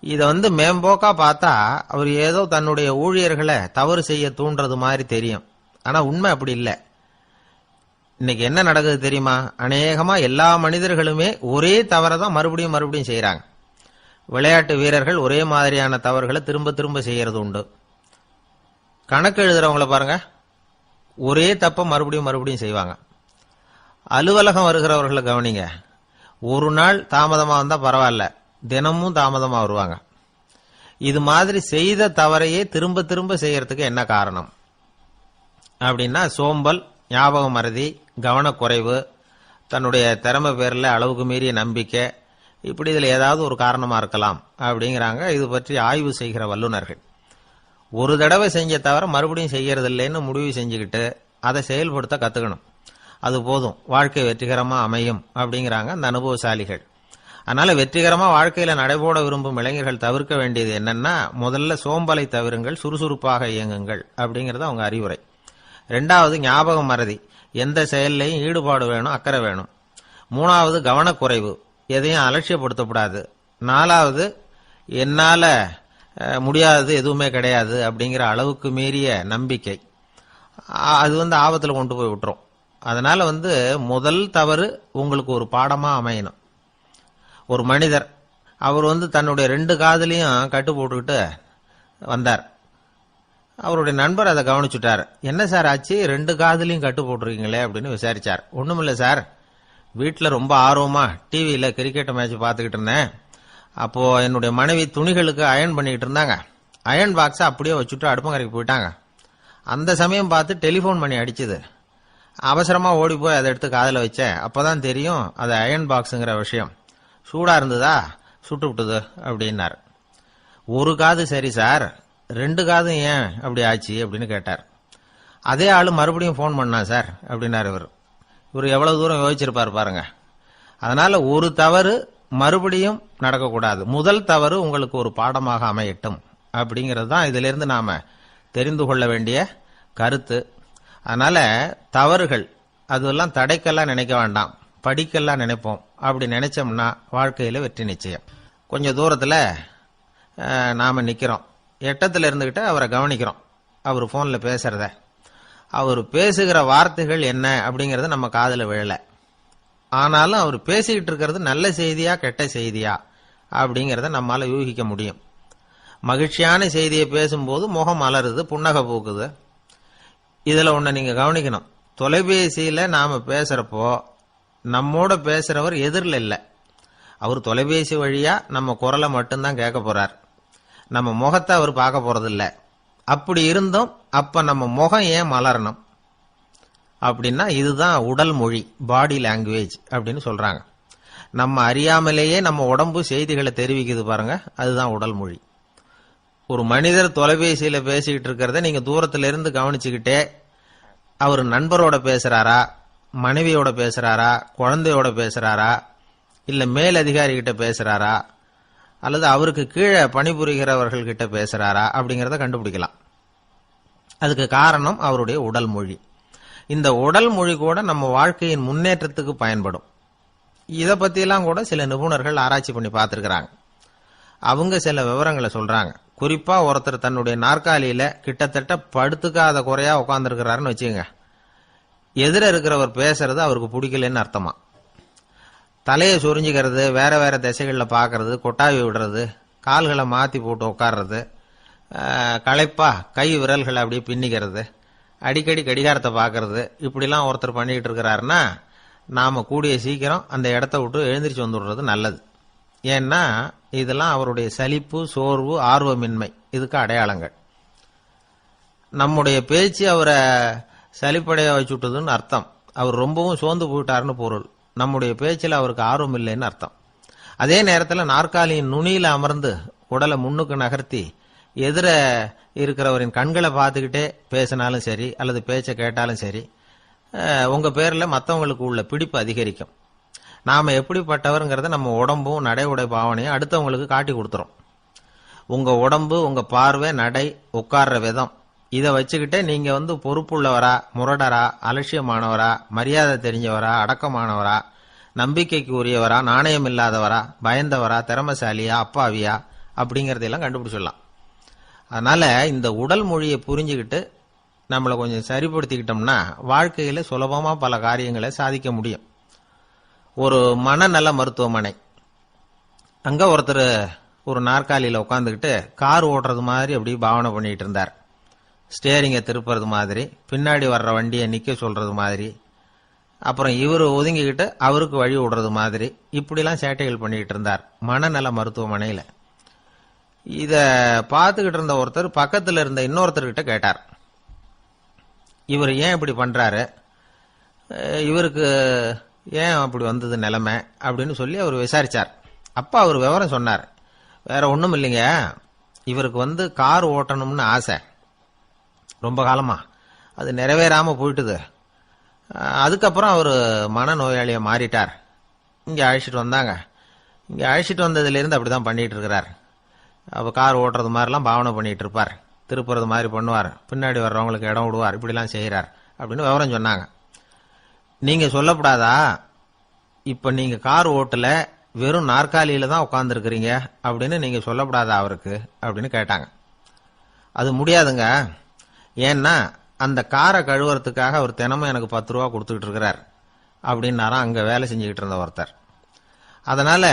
இத மேம்போக்கா பார்த்தா அவர் ஏதோ தன்னுடைய ஊழியர்களை தவறு செய்ய தூண்டுறது மாதிரி தெரியும். ஆனா உண்மை அப்படி இல்லை. இன்னைக்கு என்ன நடக்குது தெரியுமா? அநேகமா எல்லா மனிதர்களுமே ஒரே தவறை தான் மறுபடியும் மறுபடியும் செய்யறாங்க. விளையாட்டு வீரர்கள் ஒரே மாதிரியான தவறுகளை திரும்ப திரும்ப செய்யறது உண்டு. கணக்கு எழுதுறவங்கள பாருங்க, ஒரே தப்ப மறுபடியும் மறுபடியும் செய்வாங்க. அலுவலகம் வருகிறவர்களை கவனிங்க, ஒரு நாள் தாமதமா வந்தா பரவாயில்ல, தினமும் தாமதமா வருவாங்க. இது மாதிரி செய்த தவறையே திரும்ப திரும்ப செய்யறதுக்கு என்ன காரணம் அப்படின்னா சோம்பல், ஞாபக மறதி, கவனக்குறைவு, தன்னுடைய திறமை பேர்ல அளவுக்கு மீறிய நம்பிக்கை, இப்படி இதில் ஏதாவது ஒரு காரணமா இருக்கலாம் அப்படிங்கிறாங்க இது பற்றி ஆய்வு செய்கிற வல்லுநர்கள். ஒரு தடவை செஞ்ச தவிர மறுபடியும் செய்யறது இல்லைன்னு முடிவு செஞ்சுக்கிட்டு அதை செயல்படுத்த கத்துக்கணும். அது போதும், வாழ்க்கை வெற்றிகரமா அமையும் அப்படிங்கிறாங்க அந்த அனுபவசாலிகள். அதனால வெற்றிகரமா வாழ்க்கையில நடைபோட விரும்பும் இளைஞர்கள் தவிர்க்க வேண்டியது என்னன்னா, முதல்ல சோம்பலை தவிருங்கள், சுறுசுறுப்பாக இயங்குங்கள் அப்படிங்கறது அவங்க அறிவுரை. ரெண்டாவது ஞாபக மறதி, எந்த செயல்லையும் ஈடுபாடு வேணும், அக்கறை வேணும். மூணாவது கவனக்குறைவு, எதையும் அலட்சியப்படுத்தக்கூடாது. நாலாவது என்னால முடியாதது எதுவுமே கிடையாது அப்படிங்கிற அளவுக்கு மீறிய நம்பிக்கை, அது ஆபத்துல கொண்டு போய் விட்டுரும். அதனால முதல் தவறு உங்களுக்கு ஒரு பாடமா அமையணும். ஒரு மனிதர் அவர் தன்னுடைய 2 காதுலையும் கட்டு போட்டுக்கிட்டு வந்தார். அவருடைய நண்பர் அதை கவனிச்சுட்டார். என்ன சார் ஆச்சு, 2 காதுலையும் கட்டு போட்டிருக்கீங்களே அப்படின்னு விசாரிச்சார். ஒண்ணுமில்ல சார், வீட்டில் ரொம்ப ஆர்வமா டிவியில கிரிக்கெட் மேட்ச் பார்த்துக்கிட்டு இருந்தேன். அப்போ என்னுடைய மனைவி துணிகளுக்கு அயன் பண்ணிக்கிட்டு இருந்தாங்க. அயன் பாக்ஸை அப்படியே வச்சுட்டு அடுப்பங்கரைக்கு போயிட்டாங்க. அந்த சமயம் பார்த்து டெலிஃபோன் பண்ணி அடிச்சுது. அவசரமா ஓடி போய் அதை எடுத்து காதில் வச்சேன். அப்பதான் தெரியும் அது அயன் பாக்ஸுங்கிற விஷயம். சூடா இருந்ததா, சுட்டு விட்டுது அப்படின்னாரு. ஒரு காது சரி சார், 2 காதும் ஏன் அப்படி ஆச்சு அப்படின்னு கேட்டார். அதே ஆளு மறுபடியும் போன் பண்ணா சார் அப்படின்னாரு இவர். இவர் எவ்வளவு தூரம் யோசிச்சிருப்பார் பாருங்க. அதனால ஒரு தவறு மறுபடியும் நடக்கக்கூடாது. முதல் தவறு உங்களுக்கு ஒரு பாடமாக அமையட்டும் அப்படிங்கிறது தான் இதுல இருந்து நாம தெரிந்து கொள்ள வேண்டிய கருத்து. அதனால தவறுகள் அதெல்லாம் தடைக்கெல்லாம் நினைக்க வேண்டாம், படிக்கெல்லாம் நினைப்போம். அப்படி நினைச்சோம்னா வாழ்க்கையில வெற்றி நிச்சயம். கொஞ்சம் தூரத்துல நாம நிக்கிறோம், எட்டத்துல இருந்துகிட்டு அவரை கவனிக்கிறோம். அவர் போன்ல பேசுறத, அவர் பேசுகிற வார்த்தைகள் என்ன அப்படிங்கறது நம்ம காதுல விழல. ஆனாலும் அவர் பேசிக்கிட்டு இருக்கிறது நல்ல செய்தியா கெட்ட செய்தியா அப்படிங்கறத நம்மால யூகிக்க முடியும். மகிழ்ச்சியான செய்தியை பேசும்போது முகம் மலருது, புன்னகை பூக்குது. இதுல ஒண்ணு நீங்க கவனிக்கணும், தொலைபேசியில நாம பேசுறப்போ நம்மோட பேசுறவர் எதிரில் இல்ல. அவர் தொலைபேசி வழியா நம்ம குரலை மட்டும்தான் கேட்க போறார், நம்ம முகத்தை அவர் பார்க்க போறது இல்ல. அப்படி இருந்தும் அப்ப நம்ம முகம் ஏன் மலரணும் அப்படின்னா இதுதான் உடல் மொழி, பாடி லாங்குவேஜ் அப்படின்னு சொல்றாங்க. நம்ம அறியாமலேயே நம்ம உடம்பு செய்திகளை தெரிவிக்குது பாருங்க, அதுதான் உடல் மொழி. ஒரு மனிதர் தொலைபேசியில பேசிக்கிட்டு இருக்கிறத நீங்க தூரத்துல இருந்து கவனிச்சுக்கிட்டே அவர் நண்பரோட பேசுறாரா, மனைவியோட பேசுறாரா, குழந்தையோட பேசுறாரா, இல்ல மேல் அதிகாரி கிட்ட பேசுறாரா, அல்லது அவருக்கு கீழே பணிபுரிகிறவர்கள் கிட்ட பேசுறாரா அப்படிங்கறத கண்டுபிடிக்கலாம். அதுக்கு காரணம் அவருடைய உடல் மொழி. இந்த உடல் மொழி கூட நம்ம வாழ்க்கையின் முன்னேற்றத்துக்கு பயன்படும். இத பத்தியெல்லாம் கூட சில நிபுணர்கள் ஆராய்ச்சி பண்ணி பார்த்திருக்கிறாங்க. அவங்க சில விவரங்களை சொல்றாங்க. குறிப்பா ஒருத்தர் தன்னுடைய நாற்காலியில கிட்டத்தட்ட படுத்துக்காத குறையா உட்கார்ந்துருக்கிறாருன்னு வச்சுக்கோங்க. எதிர இருக்கிறவர் பேசுறது அவருக்கு பிடிக்கலன்னு அர்த்தமா. தலையை சொரிஞ்சுக்கிறது, வேற வேற திசைகள்ல பாக்குறது, கொட்டாவி விடுறது, கால்களை மாத்தி போட்டு உட்கார்றது, களைப்பா கை விரல்களை அப்படியே பின்னிக்கிறது, அடிக்கடி கடிகாரத்தை பாக்குறது, இப்படிலாம் ஒருத்தர் பண்ணிட்டு இருக்கிறாருன்னா நாம கூடிய சீக்கிரம் அந்த இடத்த விட்டு எழுந்திரிச்சு வந்துடுறது நல்லது. ஏன்னா இதெல்லாம் அவருடைய சலிப்பு, சோர்வு, ஆர்வமின்மை, இதுக்கு அடையாளங்கள். நம்முடைய பேச்சு அவரை சலிப்படைய வச்சுட்டதுன்னு அர்த்தம். அவர் ரொம்பவும் சோர்ந்து போயிட்டாருன்னு பொருள். நம்முடைய பேச்சில் அவருக்கு ஆர்வம் இல்லைன்னு அர்த்தம். அதே நேரத்தில் நாற்காலியின் நுனியில அமர்ந்து உடலை முன்னுக்கு நகர்த்தி எதிர இருக்கிறவரின் கண்களை பார்த்துக்கிட்டே பேசினாலும் சரி அல்லது பேச்சை கேட்டாலும் சரி, உங்க பேர்ல மற்றவங்களுக்கு உள்ள பிடிப்பு அதிகரிக்கும். நாம எப்படிப்பட்டவருங்கிறத நம்ம உடம்பும் நடை உடை பாவனையும் அடுத்தவங்களுக்கு காட்டி கொடுத்துரும். உங்க உடம்பு, உங்க பார்வை, நடை, உட்கார்ற விதம், இதை வச்சுக்கிட்டே நீங்க பொறுப்புள்ளவரா, முரடரா, அலட்சியமானவரா, மரியாதை தெரிஞ்சவரா, அடக்கமானவரா, நம்பிக்கைக்கு உரியவரா, நாணயம் இல்லாதவரா, பயந்தவரா, திறமசாலியா, அப்பாவியா அப்படிங்கறதெல்லாம் கண்டுபிடிச்சிடலாம். அதனால இந்த உடல் மொழியை புரிஞ்சுக்கிட்டு நம்மளை கொஞ்சம் சரிப்படுத்திக்கிட்டோம்னா வாழ்க்கையில சுலபமா பல காரியங்களை சாதிக்க முடியும். ஒரு மனநல மருத்துவமனை, அங்க ஒருத்தர் ஒரு நாற்காலியில உட்காந்துக்கிட்டு கார் ஓட்டுறது மாதிரி அப்படி பாவனை பண்ணிட்டு இருந்தார். ஸ்டேரிங்கை திருப்புறது மாதிரி, பின்னாடி வர்ற வண்டியை நிக்க சொல்றது மாதிரி, அப்புறம் இவரு ஒதுங்கிக்கிட்டு அவருக்கு வழி விடுறது மாதிரி, இப்படிலாம் சேட்டைகள் பண்ணிட்டு இருந்தார் மனநல மருத்துவமனையில. இத பார்த்துக்கிட்டு இருந்த ஒருத்தர் பக்கத்துல இருந்த இன்னொருத்தர்கிட்ட கேட்டார், இவர் ஏன் இப்படி பண்றாரு, இவருக்கு ஏன் அப்படி வந்தது நிலைமை அப்படின்னு சொல்லி அவர் விசாரிச்சார். அப்பா அவர் விவரம் சொன்னார். வேற ஒன்றும் இல்லைங்க, இவருக்கு கார் ஓட்டணும்னு ஆசை ரொம்ப காலமா, அது நிறைவேறாம போயிட்டுது. அதுக்கப்புறம் அவர் மனநோயாளியை மாறிட்டார். இங்கே அழைச்சிட்டு வந்தாங்க. இங்கே அழைச்சிட்டு வந்ததுலேருந்து அப்படி தான் பண்ணிட்டு இருக்கிறார். அப்போ கார் ஓட்டுறது மாதிரிலாம் பாவனை பண்ணிட்டு இருப்பார், திருப்புறது மாதிரி பண்ணுவார், பின்னாடி வர்றவங்களுக்கு இடம் விடுவார், இப்படிலாம் செய்கிறார் அப்படின்னு விவரம் சொன்னாங்க. நீங்கள் சொல்லப்படாதா, இப்போ நீங்கள் கார் ஓட்டல, வெறும் நாற்காலியில தான் உட்காந்துருக்கிறீங்க அப்படின்னு நீங்கள் சொல்லப்படாதா அவருக்கு அப்படின்னு கேட்டாங்க. அது முடியாதுங்க, ஏன்னா அந்த காரை கழுவுறதுக்காக அவர் தினமும் எனக்கு 10 ரூபா கொடுத்துக்கிட்டு இருக்கிறார் அப்படின்னாராம் அங்கே வேலை செஞ்சுக்கிட்டு இருந்த ஒருத்தர். அதனால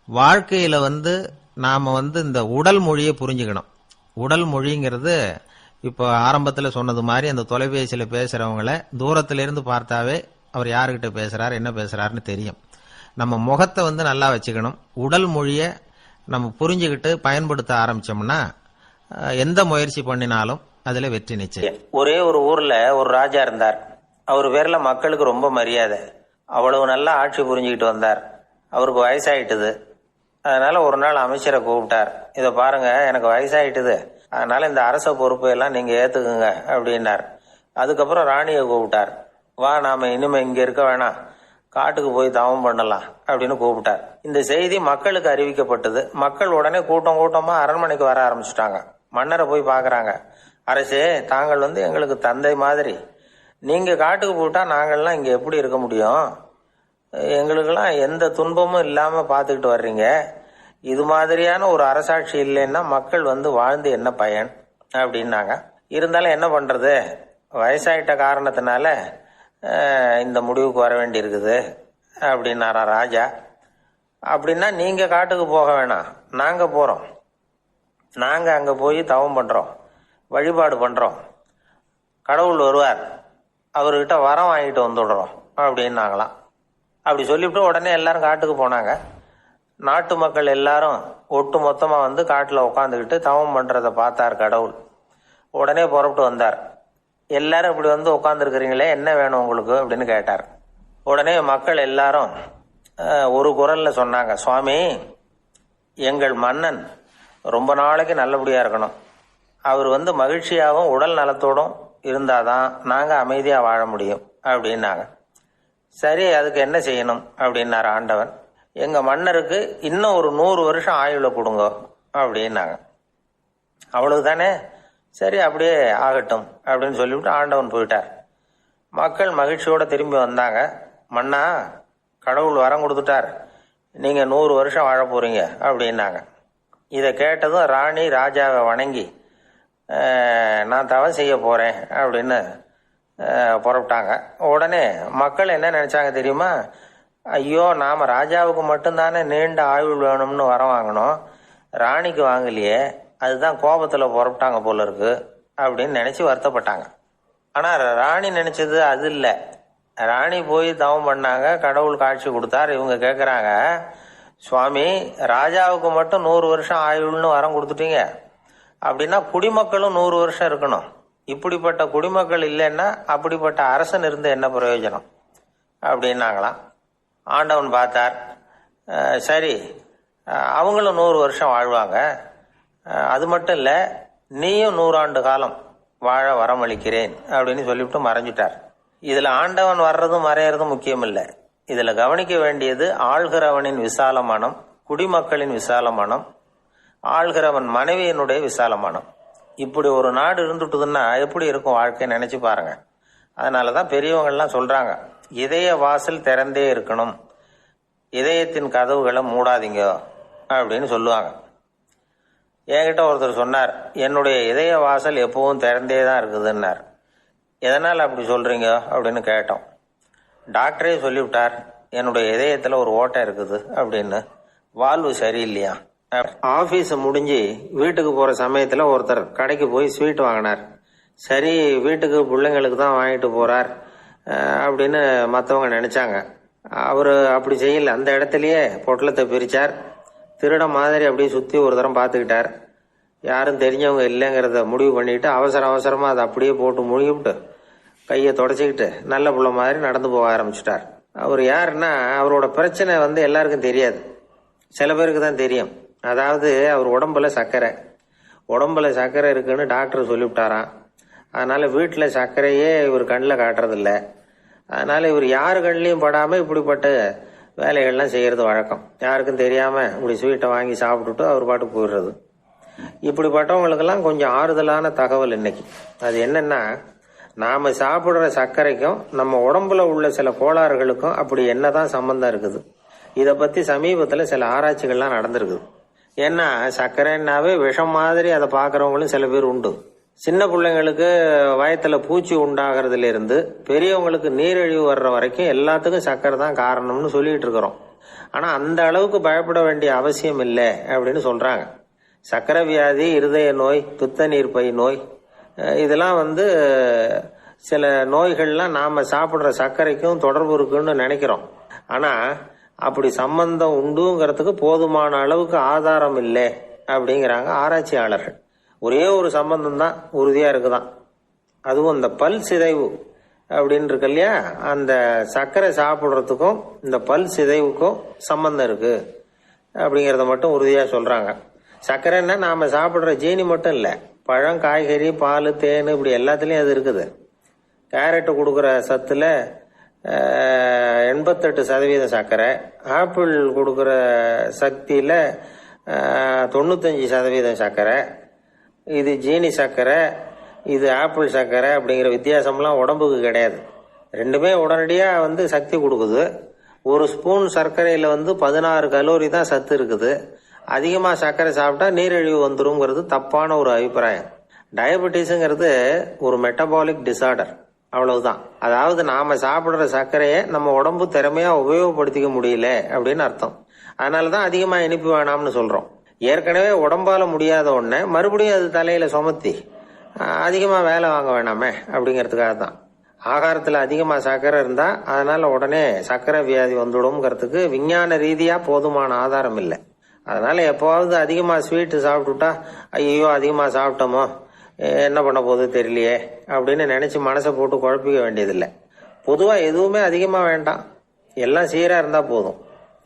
வாழ்க்கையில் நாம் இந்த உடல் மொழியை புரிஞ்சுக்கணும். உடல் மொழிங்கிறது இப்போ ஆரம்பத்தில் சொன்னது மாதிரி அந்த தொலைபேசியில் பேசுகிறவங்கள தூரத்திலிருந்து பார்த்தாவே அவர் யாருக்கிட்ட பேசுகிறார் என்ன பேசுகிறாருன்னு தெரியும். நம்ம முகத்தை நல்லா வச்சுக்கணும். உடல் மொழியை நம்ம புரிஞ்சுக்கிட்டு பயன்படுத்த ஆரம்பிச்சோம்னா எந்த முயற்சி பண்ணினாலும் அதுல வெற்றி நிச்சயம். ஒரே ஒரு ஊர்ல ஒரு ராஜா இருந்தார். அவர் பேர்ல மக்களுக்கு ரொம்ப மரியாதை. அவ்வளவு நல்லா ஆட்சி புரிஞ்சுக்கிட்டு வந்தார். அவருக்கு வயசாயிட்டுது. அதனால ஒரு நாள் அமைச்சரை கூப்பிட்டார். இதை பாருங்க, எனக்கு வயசாயிட்டுது, அதனால இந்த அரச பொறுப்பை எல்லாம் நீங்க ஏத்துக்குங்க அப்படின்னார். அதுக்கப்புறம் ராணியை கூப்பிட்டார். வா, நாம இனிமே இங்க இருக்க வேணாம், காட்டுக்கு போய் தவம் பண்ணலாம் அப்படின்னு கூப்பிட்டார். இந்த செய்தி மக்களுக்கு அறிவிக்கப்பட்டது. மக்கள் உடனே கூட்டம் கூட்டமா அரண்மனைக்கு வர ஆரம்பிச்சுட்டாங்க. மன்னரை போய் பாக்குறாங்க. அரசே, தாங்கள் எங்களுக்கு தந்தை மாதிரி, நீங்க காட்டுக்கு போயிட்டா நாங்கள்லாம் இங்க எப்படி இருக்க முடியும்? எங்களுக்கெல்லாம் எந்த துன்பமும் இல்லாம பாத்துக்கிட்டு வர்றீங்க. இது மாதிரியான ஒரு அரசாட்சி இல்லைன்னா மக்கள் வாழ்ந்து என்ன பயன் அப்படின்னாங்க. இருந்தாலும் என்ன பண்றது, வயசாயிட்ட காரணத்தினால இந்த முடிவுக்கு வர வேண்டி இருக்குது அப்படின்னாரா ராஜா. அப்படின்னா நீங்க காட்டுக்கு போக வேணாம், நாங்க போறோம். நாங்க அங்க போய் தவம் பண்றோம், வழிபாடு பண்றோம், கடவுள் வருவார், அவர்கிட்ட வரம் வாங்கிட்டு வந்துடுறோம் அப்படின்னாங்களாம். அப்படி சொல்லிவிட்டு உடனே எல்லாரும் காட்டுக்கு போனாங்க. நாட்டு மக்கள் எல்லாரும் ஒட்டு மொத்தமா காட்டுல உட்காந்துக்கிட்டு தவம் பண்றத பார்த்தார் கடவுள். உடனே புறப்பட்டு வந்தார். எல்லாரும் இப்படி உட்காந்துருக்கிறீங்களே, என்ன வேணும் உங்களுக்கு அப்படின்னு கேட்டார். உடனே மக்கள் எல்லாரும் ஒரு குரல்ல சொன்னாங்க, சுவாமி, எங்கள் மன்னன் ரொம்ப நாளைக்கு நல்லபடியா இருக்கணும். அவர் மகிழ்ச்சியாகவும் உடல் நலத்தோடும் இருந்தாதான் நாங்க அமைதியா வாழ முடியும் அப்படின்னாங்க. சரி, அதுக்கு என்ன செய்யணும் அப்படின்னாரு ஆண்டவன். எங்க மன்னருக்கு இன்னும் ஒரு 100 வருஷம் ஆயுள கொடுங்க அப்படின்னாங்க. அவ்வளவுதானே, சரி அப்படியே ஆகட்டும் அப்படின்னு சொல்லிவிட்டு ஆண்டவன் போயிட்டார். மக்கள் மகிழ்ச்சியோட திரும்பி வந்தாங்க. மன்னா, கடவுள் வரம் கொடுத்துட்டார், நீங்க 100 வருஷம் வாழ போறீங்க அப்படின்னாங்க. இதை கேட்டதும் ராணி ராஜாவை வணங்கி, நான் தவம் செய்ய போறேன் அப்படின்னு புறப்பட்டாங்க. உடனே மக்கள் என்ன நினைச்சாங்க தெரியுமா? ஐயோ, நாம ராஜாவுக்கு மட்டும்தானே நீண்ட ஆயுள் வேணும்னு வரம் வாங்கினோம், ராணிக்கு வாங்கலையே, அதுதான் கோபத்துல புறப்பட்டாங்க போல இருக்கு அப்படின்னு நினைச்சு வருத்தப்பட்டாங்க. ஆனா ராணி நினைச்சது அது இல்ல. ராணி போய் தவம் பண்ணாங்க, கடவுள் காட்சி கொடுத்தார். இவங்க கேக்குறாங்க, சுவாமி, ராஜாவுக்கு மட்டும் 100 வருஷம் ஆயுள்னு வரம் கொடுத்துட்டீங்க, அப்படின்னா குடிமக்களும் 100 வருஷம் இருக்கணும். இப்படிப்பட்ட குடிமக்கள் இல்லைன்னா அப்படிப்பட்ட அரசன் இருந்து என்ன பிரயோஜனம் அப்படின்னாங்களாம். ஆண்டவன் பார்த்தார். சரி, அவங்களும் 100 வருஷம் வாழ்வாங்க, அது மட்டும் இல்ல, நீயும் 100 ஆண்டு காலம் வாழ வரமளிக்கிறேன் அப்படின்னு சொல்லிவிட்டு மறைஞ்சிட்டார். இதுல ஆண்டவன் வர்றதும் மறையறதும் முக்கியம் இல்லை. இதுல கவனிக்க வேண்டியது ஆள்கிறவனின் விசால மனம், குடிமக்களின் விசால மனம், ஆள்கிறவன் மனைவியினுடைய விசால மனம். இப்படி ஒரு நாடு இருந்துட்டுதுன்னா எப்படி இருக்கும் வாழ்க்கை நினைச்சு பாருங்க. அதனாலதான் பெரியவங்கள்லாம் சொல்றாங்க, இதய வாசல் திறந்தே இருக்கணும், இதயத்தின் கதவுகளை மூடாதீங்க அப்படின்னு சொல்லுவாங்க. என்கிட்ட ஒருத்தர் சொன்னார், என்னுடைய இதய வாசல் எப்பவும் திறந்தே தான் இருக்குதுன்னார். எதனால் அப்படி சொல்றீங்க அப்படின்னு கேட்டோம். டாக்டரே சொல்லிவிட்டார், என்னுடைய இதயத்துல ஒரு ஓட்டை இருக்குது அப்படின்னு, வால்வு சரியில்லையா. ஆபீஸ் முடிஞ்சு வீட்டுக்கு போற சமயத்துல ஒருத்தர் கடைக்கு போய் ஸ்வீட் வாங்கினார். சரி, வீட்டுக்கு பிள்ளைங்களுக்கு தான் வாங்கிட்டு போறார் அப்படின்னு மற்றவங்க நினைச்சாங்க. அவரு அப்படி செய்யல. அந்த இடத்துலயே பொட்டலத்தை பிரிச்சார், திருட மாதிரி அப்படியே சுற்றி ஒரு தரம் பார்த்துக்கிட்டார். யாரும் தெரிஞ்சவங்க இல்லைங்கிறத முடிவு பண்ணிட்டு அவசரமாக அதை அப்படியே போட்டு முழுகிவிட்டு கையை தொடச்சிக்கிட்டு நல்ல புள்ள மாதிரி நடந்து போக ஆரம்பிச்சிட்டார். அவர் யாருன்னா, அவரோட பிரச்சனை எல்லாருக்கும் தெரியாது, சில பேருக்கு தான் தெரியும். அதாவது அவர் உடம்புல சர்க்கரை இருக்குன்னு டாக்டர் சொல்லிவிட்டாராம். அதனால வீட்டில் சர்க்கரையே இவர் கண்ணில் காட்டுறதில்ல. அதனால இவர் யாரு கண்ணிலையும் படாமல் இப்படிப்பட்ட வேலைகள்லாம் செய்யறது வழக்கம். யாருக்கும் தெரியாமல் இப்படி ஸ்வீட்டை வாங்கி சாப்பிட்டுட்டு அவர் பாட்டுக்கு போயிடுறது. இப்படிப்பட்டவங்களுக்கெல்லாம் கொஞ்சம் ஆறுதலான தகவல் இன்னைக்கு. அது என்னன்னா, நாம சாப்பிடுற சர்க்கரைக்கும் நம்ம உடம்புல உள்ள சில கோளாறுகளுக்கும் அப்படி என்னதான் சம்பந்தம் இருக்குது. இதை பத்தி சமீபத்தில் சில ஆராய்ச்சிகள்லாம் நடந்திருக்குது. ஏன்னா சர்க்கரைன்னாவே விஷம் மாதிரி அதை பார்க்கறவங்களும் சில பேர் உண்டு. சின்ன பிள்ளைங்களுக்கு வயத்துல பூச்சி உண்டாகிறதுல இருந்து பெரியவங்களுக்கு நீரிழிவு வர்ற வரைக்கும் எல்லாத்துக்கும் சர்க்கரை தான் காரணம்னு சொல்லிட்டு இருக்கிறோம். ஆனா அந்த அளவுக்கு பயப்பட வேண்டிய அவசியம் இல்லை அப்படின்னு சொல்றாங்க. சர்க்கரை வியாதி, இருதய நோய், பித்த நீர்ப்பை நோய், இதெல்லாம் சில நோய்கள்லாம் நாம சாப்பிடுற சர்க்கரைக்கும் தொடர்பு இருக்குன்னு நினைக்கிறோம். ஆனா அப்படி சம்பந்தம் உண்டுங்கிறதுக்கு போதுமான அளவுக்கு ஆதாரம் இல்லை அப்படிங்கிறாங்க ஆராய்ச்சியாளர்கள். ஒரே ஒரு சம்பந்தம் தான் உறுதியா இருக்குதான். அதுவும் இந்த பல் சிதைவு அப்படின்னு இருக்கு இல்லையா, அந்த சர்க்கரை சாப்பிடுறதுக்கும் இந்த பல் சிதைவுக்கும் சம்பந்தம் இருக்கு அப்படிங்கறத மட்டும் உறுதியா சொல்றாங்க. சர்க்கரைன்னா நாம சாப்பிடுற ஜீனி மட்டும் இல்ல, பழம், காய்கறி, பால், தேன், இப்படி எல்லாத்துலயும் அது இருக்குது. கேரட் கொடுக்குற சத்துல 88% சர்க்கரை, ஆப்பிள் கொடுக்குற சக்தியில 95% சர்க்கரை. இது ஜீனி சர்க்கரை, இது ஆப்பிள் சர்க்கரை அப்படிங்கிற வித்தியாசம்லாம் உடம்புக்கு கிடையாது. ரெண்டுமே உடனடியா சக்தி கொடுக்குது. ஒரு ஸ்பூன் சர்க்கரையில 16 கலோரி தான் சத்து இருக்குது. அதிகமா சர்க்கரை சாப்பிட்டா நீரிழிவு வந்துருங்கிறது தப்பான ஒரு அபிப்பிராயம். டயபெட்டிஸ்ங்கிறது ஒரு மெட்டபாலிக் டிசார்டர், அவ்வளவுதான். அதாவது நாம சாப்பிடுற சர்க்கரையை நம்ம உடம்பு திறமையா உபயோகப்படுத்திக்க முடியல அப்படின்னு அர்த்தம். அதனாலதான் அதிகமா இனிப்பு வேணாம்னு சொல்றோம். ஏற்கனவே உடம்பால முடியாத ஒண்ண மறுபடியும் அது தலையில சுமத்தி அதிகமா வேலை வாங்க வேணாமே அப்படிங்கிறதுக்காக தான். ஆகாரத்துல அதிகமா சர்க்கரை இருந்தா அதனால உடனே சர்க்கரை வியாதி வந்துடும்ங்கிறதுக்கு விஞ்ஞான ரீதியா போதுமான ஆதாரம் இல்லை. அதனால எப்போவாவது அதிகமா ஸ்வீட் சாப்பிட்டுட்டா ஐயோ அதிகமா சாப்பிட்டோமோ, என்ன பண்ண போகுது தெரியலையே அப்படின்னு நினைச்சு மனசை போட்டு குழப்பிக்க வேண்டியதில்லை. பொதுவா எதுவுமே அதிகமா வேண்டாம், எல்லாம் சீரா இருந்தா போதும்.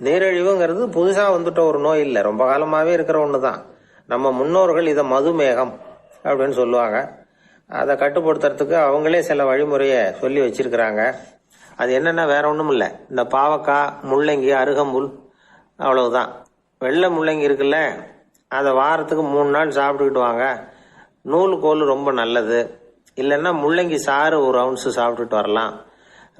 நீரிழிவுங்கிறது புதுசா வந்துட்ட ஒரு நோய் இல்லை, ரொம்ப காலமாவே இருக்கிற ஒண்ணுதான். நம்ம முன்னோர்கள் இதை மதுமேகம் அப்படின்னு சொல்லுவாங்க. அதை கட்டுப்படுத்துறதுக்கு அவங்களே சில வழிமுறைய சொல்லி வச்சிருக்கிறாங்க. அது என்னன்னா வேற ஒண்ணும் இல்லை, இந்த பாவக்காய், முள்ளங்கி, அருகம்புல், அவ்வளவுதான். வெள்ளை முள்ளங்கி இருக்குல்ல, அதை வாரத்துக்கு 3 நாள் சாப்பிட்டுக்கிட்டு வாங்க. நூலுக்கோல் ரொம்ப நல்லது. இல்லைன்னா முள்ளங்கி சாறு 1 ounce சாப்பிட்டுட்டு வரலாம்.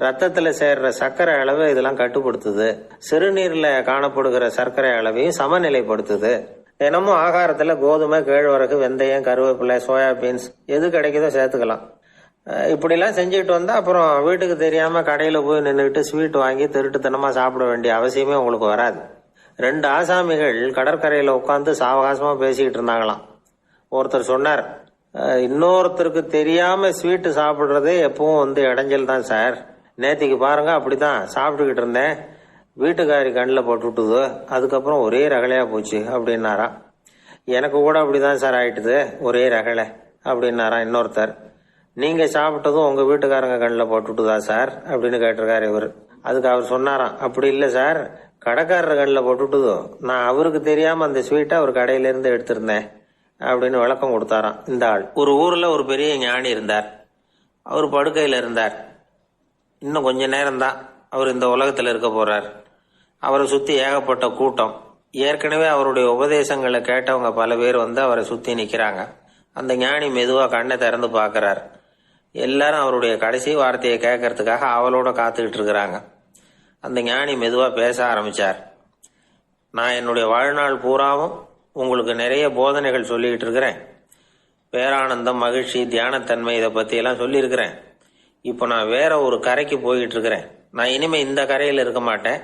ரத்தத்துல சேர்ற சர்க்கரை அளவை இதெல்லாம் கட்டுப்படுத்துது. சிறுநீர்ல காணப்படுகிற சர்க்கரை அளவையும் சமநிலைப்படுத்துது. தினமும் ஆகாரத்துல கோதுமை, கேழ்வரகு, வெந்தயம், கருவேப்பிலை, சோயாபீன்ஸ் எது கிடைக்குதோ சேர்த்துக்கலாம். இப்படிலாம் செஞ்சுக்கிட்டு வந்தா அப்புறம் வீட்டுக்கு தெரியாம கடையில போய் நின்றுட்டு ஸ்வீட் வாங்கி திருட்டுத்தனமா சாப்பிட வேண்டிய அவசியமே உங்களுக்கு வராது. 2 ஆசாமிகள் கடற்கரையில உட்காந்து சாவகாசமா பேசிக்கிட்டு இருந்தாங்களாம். ஒருத்தர் சொன்னார், இன்னொருத்தருக்கு தெரியாம ஸ்வீட்டு சாப்பிடுறதே எப்பவும் இடைஞ்சல் தான் சார். நேத்திக்கு பாருங்க அப்படிதான் சாப்பிட்டுக்கிட்டு இருந்தேன், வீட்டுக்காரி கண்ணில் போட்டு விட்டுது, அதுக்கப்புறம் ஒரே ரகலையா போச்சு அப்படின்னாராம். எனக்கு கூட அப்படிதான் சார் ஆயிட்டுது, ஒரே ரகலை அப்படின்னாராம் இன்னொருத்தர். நீங்க சாப்பிட்டதும் உங்க வீட்டுக்காரங்க கண்ணில் போட்டு விட்டுதா சார் அப்படின்னு கேட்டிருக்காரு இவர். அதுக்கு அவர் சொன்னாராம், அப்படி இல்லை சார், கடைக்காரர் கண்ணில் போட்டு விட்டுதோ, நான் அவருக்கு தெரியாம அந்த ஸ்வீட்டை அவர் கடையில இருந்து எடுத்திருந்தேன் அப்படின்னு விளக்கம் கொடுத்தாராம் இந்த ஆள். ஒரு ஊர்ல ஒரு பெரிய ஞானி இருந்தார். அவர் படுக்கையில இருந்தார். இன்னும் கொஞ்ச நேரம் தான் அவர் இந்த உலகத்துல இருக்க போறார். அவரை சுத்தி ஏகப்பட்ட கூட்டம். ஏற்கனவே அவருடைய உபதேசங்களை கேட்டவங்க பல பேர் அவரை சுத்தி நிக்கிறாங்க. அந்த ஞானி மெதுவா கண்ணை திறந்து பாக்குறார். எல்லாரும் அவருடைய கடைசி வார்த்தையை கேட்கறதுக்காக அவளோட காத்துக்கிட்டு இருக்கிறாங்க. அந்த ஞானி மெதுவா பேச ஆரம்பிச்சார். நான் என்னுடைய வாழ்நாள் பூராவும் உங்களுக்கு நிறைய போதனைகள் சொல்லிக்கிட்டு இருக்கிறேன். பேரானந்தம், மகிழ்ச்சி, தியானத்தன்மை, இதை பத்தி எல்லாம் சொல்லியிருக்கிறேன். இப்போ நான் வேற ஒரு கரைக்கு போய்கிட்டு இருக்கிறேன். நான் இனிமே இந்த கரையில இருக்க மாட்டேன்.